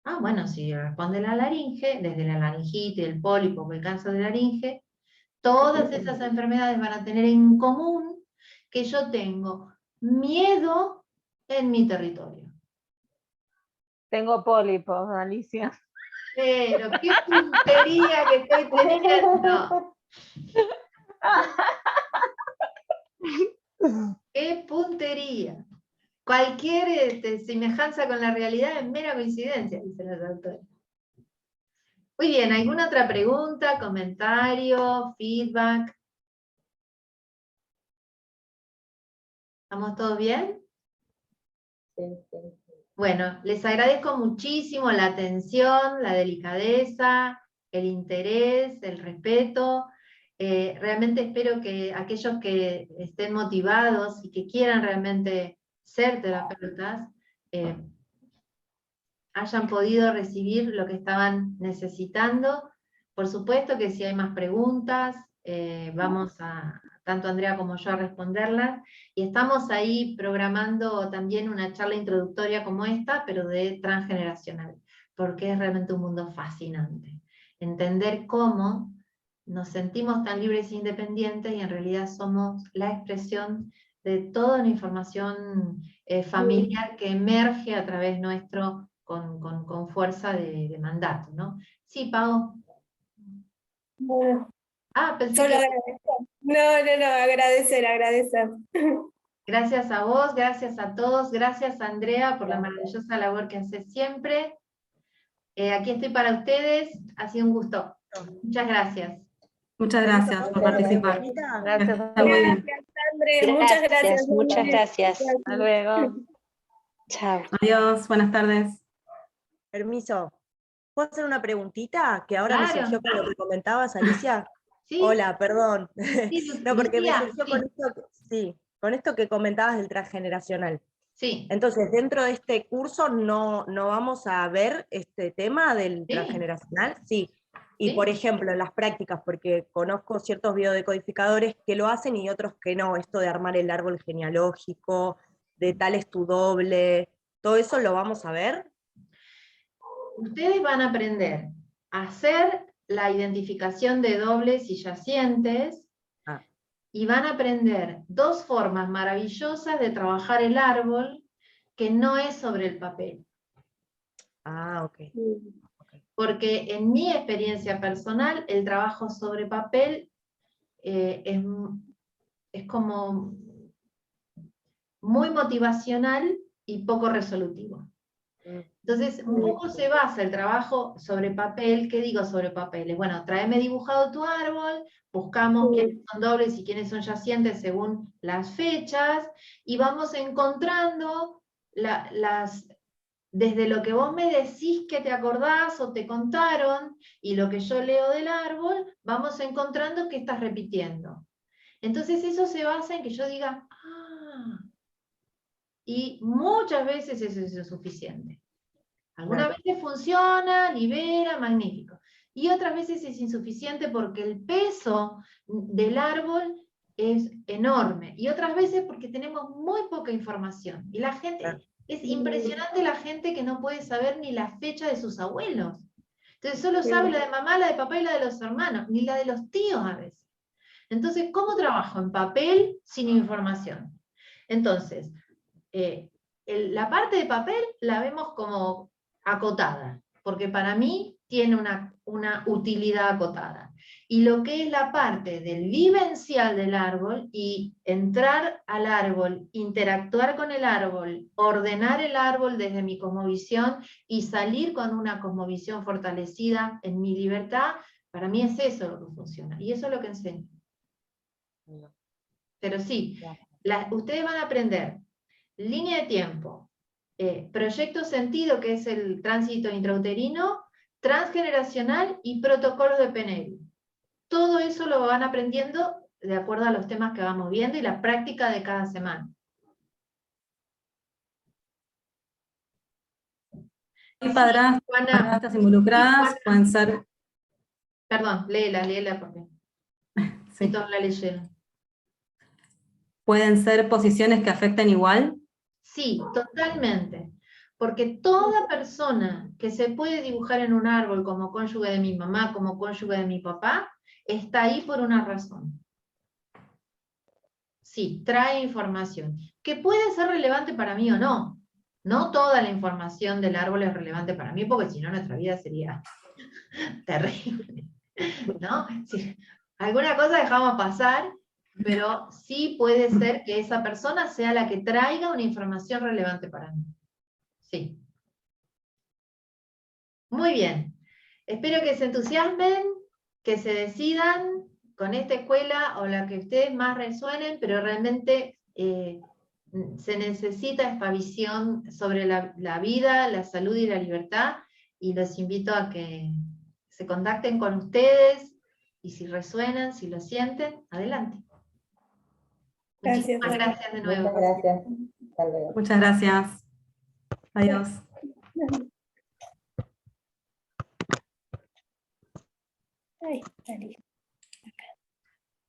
Speaker 4: Ah, bueno, si responde la laringe, desde la laringitis, el pólipo o el cáncer de laringe, todas esas enfermedades van a tener en común que yo tengo miedo en mi territorio.
Speaker 3: Tengo pólipos, Alicia.
Speaker 4: Pero qué puntería que estoy teniendo. ¡Qué puntería! Cualquier semejanza con la realidad es mera coincidencia, dice la doctora. Muy bien, ¿alguna otra pregunta, comentario, feedback? ¿Estamos todos bien?
Speaker 2: Sí, sí.
Speaker 4: Bueno, les agradezco muchísimo la atención, la delicadeza, el interés, el respeto. Realmente espero que aquellos que estén motivados y que quieran realmente ser terapeutas, hayan podido recibir lo que estaban necesitando. Por supuesto que si hay más preguntas, vamos a, tanto Andrea como yo, a responderlas. Y estamos ahí programando también una charla introductoria como esta, pero de transgeneracional, porque es realmente un mundo fascinante. Entender cómo nos sentimos tan libres e independientes y en realidad somos la expresión de toda una información familiar que emerge a través nuestro con fuerza de mandato, ¿no? Sí, Pau.
Speaker 5: Bueno,
Speaker 4: Pensé
Speaker 5: solo
Speaker 4: que...
Speaker 5: agradecer. No, agradecer.
Speaker 4: Gracias a vos, gracias a todos, gracias Andrea por la maravillosa labor que haces siempre. Aquí estoy para ustedes, ha sido un gusto. Muchas gracias.
Speaker 1: Muchas gracias por participar.
Speaker 3: Gracias.
Speaker 1: Está muy bien.
Speaker 5: Gracias, André. Muchas gracias.
Speaker 6: Muchas gracias.
Speaker 3: Hasta luego.
Speaker 6: Chao.
Speaker 1: Adiós, buenas tardes.
Speaker 7: Permiso. ¿Puedo hacer una preguntita que ahora me
Speaker 4: Claro.
Speaker 7: surgió con lo que comentabas, Alicia?
Speaker 4: ¿Sí?
Speaker 7: Hola, perdón.
Speaker 4: Sí,
Speaker 7: No, porque me
Speaker 4: Lucía,
Speaker 7: surgió
Speaker 4: sí.
Speaker 7: con esto, sí, con esto que comentabas del transgeneracional.
Speaker 4: Sí.
Speaker 7: Entonces, dentro de este curso no vamos a ver este tema del
Speaker 4: Sí.
Speaker 7: transgeneracional, sí. Y
Speaker 4: Sí.
Speaker 7: por ejemplo, en las prácticas, porque conozco ciertos biodecodificadores que lo hacen y otros que no, esto de armar el árbol genealógico, de tal es tu doble, ¿todo eso lo vamos a ver?
Speaker 4: Ustedes van a aprender a hacer la identificación de dobles y yacientes, y van a aprender dos formas maravillosas de trabajar el árbol que no es sobre el papel.
Speaker 7: Ah, ok.
Speaker 4: Porque en mi experiencia personal, el trabajo sobre papel es como muy motivacional y poco resolutivo. Entonces, un poco se basa el trabajo sobre papel. ¿Qué digo sobre papel? Bueno, tráeme dibujado tu árbol, buscamos quiénes son dobles y quiénes son yacientes según las fechas, y vamos encontrando desde lo que vos me decís que te acordás o te contaron, y lo que yo leo del árbol, vamos encontrando que estás repitiendo. Entonces eso se basa en que yo diga, y muchas veces eso es suficiente. Algunas veces funciona, libera, magnífico. Y otras veces es insuficiente porque el peso del árbol es enorme. Y otras veces porque tenemos muy poca información. Y la gente, es impresionante la gente que no puede saber ni la fecha de sus abuelos. Entonces solo sabe la de mamá, la de papá y la de los hermanos, ni la de los tíos a veces. Entonces, ¿cómo trabajo en papel sin información? Entonces, la parte de papel la vemos como acotada, porque para mí tiene una utilidad acotada. Y lo que es la parte del vivencial del árbol, y entrar al árbol, interactuar con el árbol, ordenar el árbol desde mi cosmovisión y salir con una cosmovisión fortalecida en mi libertad, para mí es eso lo que funciona. Y eso es lo que enseño. Pero sí, ustedes van a aprender línea de tiempo, proyecto sentido, que es el tránsito intrauterino, transgeneracional y protocolos de PNL. Todo eso lo van aprendiendo de acuerdo a los temas que vamos viendo y la práctica de cada semana.
Speaker 1: Y padrastras involucradas pueden ser...
Speaker 4: Perdón, léela porque
Speaker 1: Sí.
Speaker 4: todos la leyeron.
Speaker 1: ¿Pueden ser posiciones que afecten igual?
Speaker 4: Sí, totalmente. Porque toda persona que se puede dibujar en un árbol como cónyuge de mi mamá, como cónyuge de mi papá, está ahí por una razón. Sí, trae información. Que puede ser relevante para mí o no. No toda la información del árbol es relevante para mí, porque si no nuestra vida sería terrible, ¿no? Si alguna cosa dejamos pasar, pero sí puede ser que esa persona sea la que traiga una información relevante para mí. Sí. Muy bien. Espero que se entusiasmen, que se decidan con esta escuela o la que ustedes más resuenen, pero realmente se necesita esta visión sobre la vida, la salud y la libertad, y los invito a que se contacten con ustedes, y si resuenan, si lo sienten, adelante.
Speaker 5: Gracias.
Speaker 4: Muchísimas gracias de nuevo.
Speaker 2: Muchas gracias. Hasta luego.
Speaker 1: Muchas gracias. Adiós.
Speaker 5: Ay, está listo.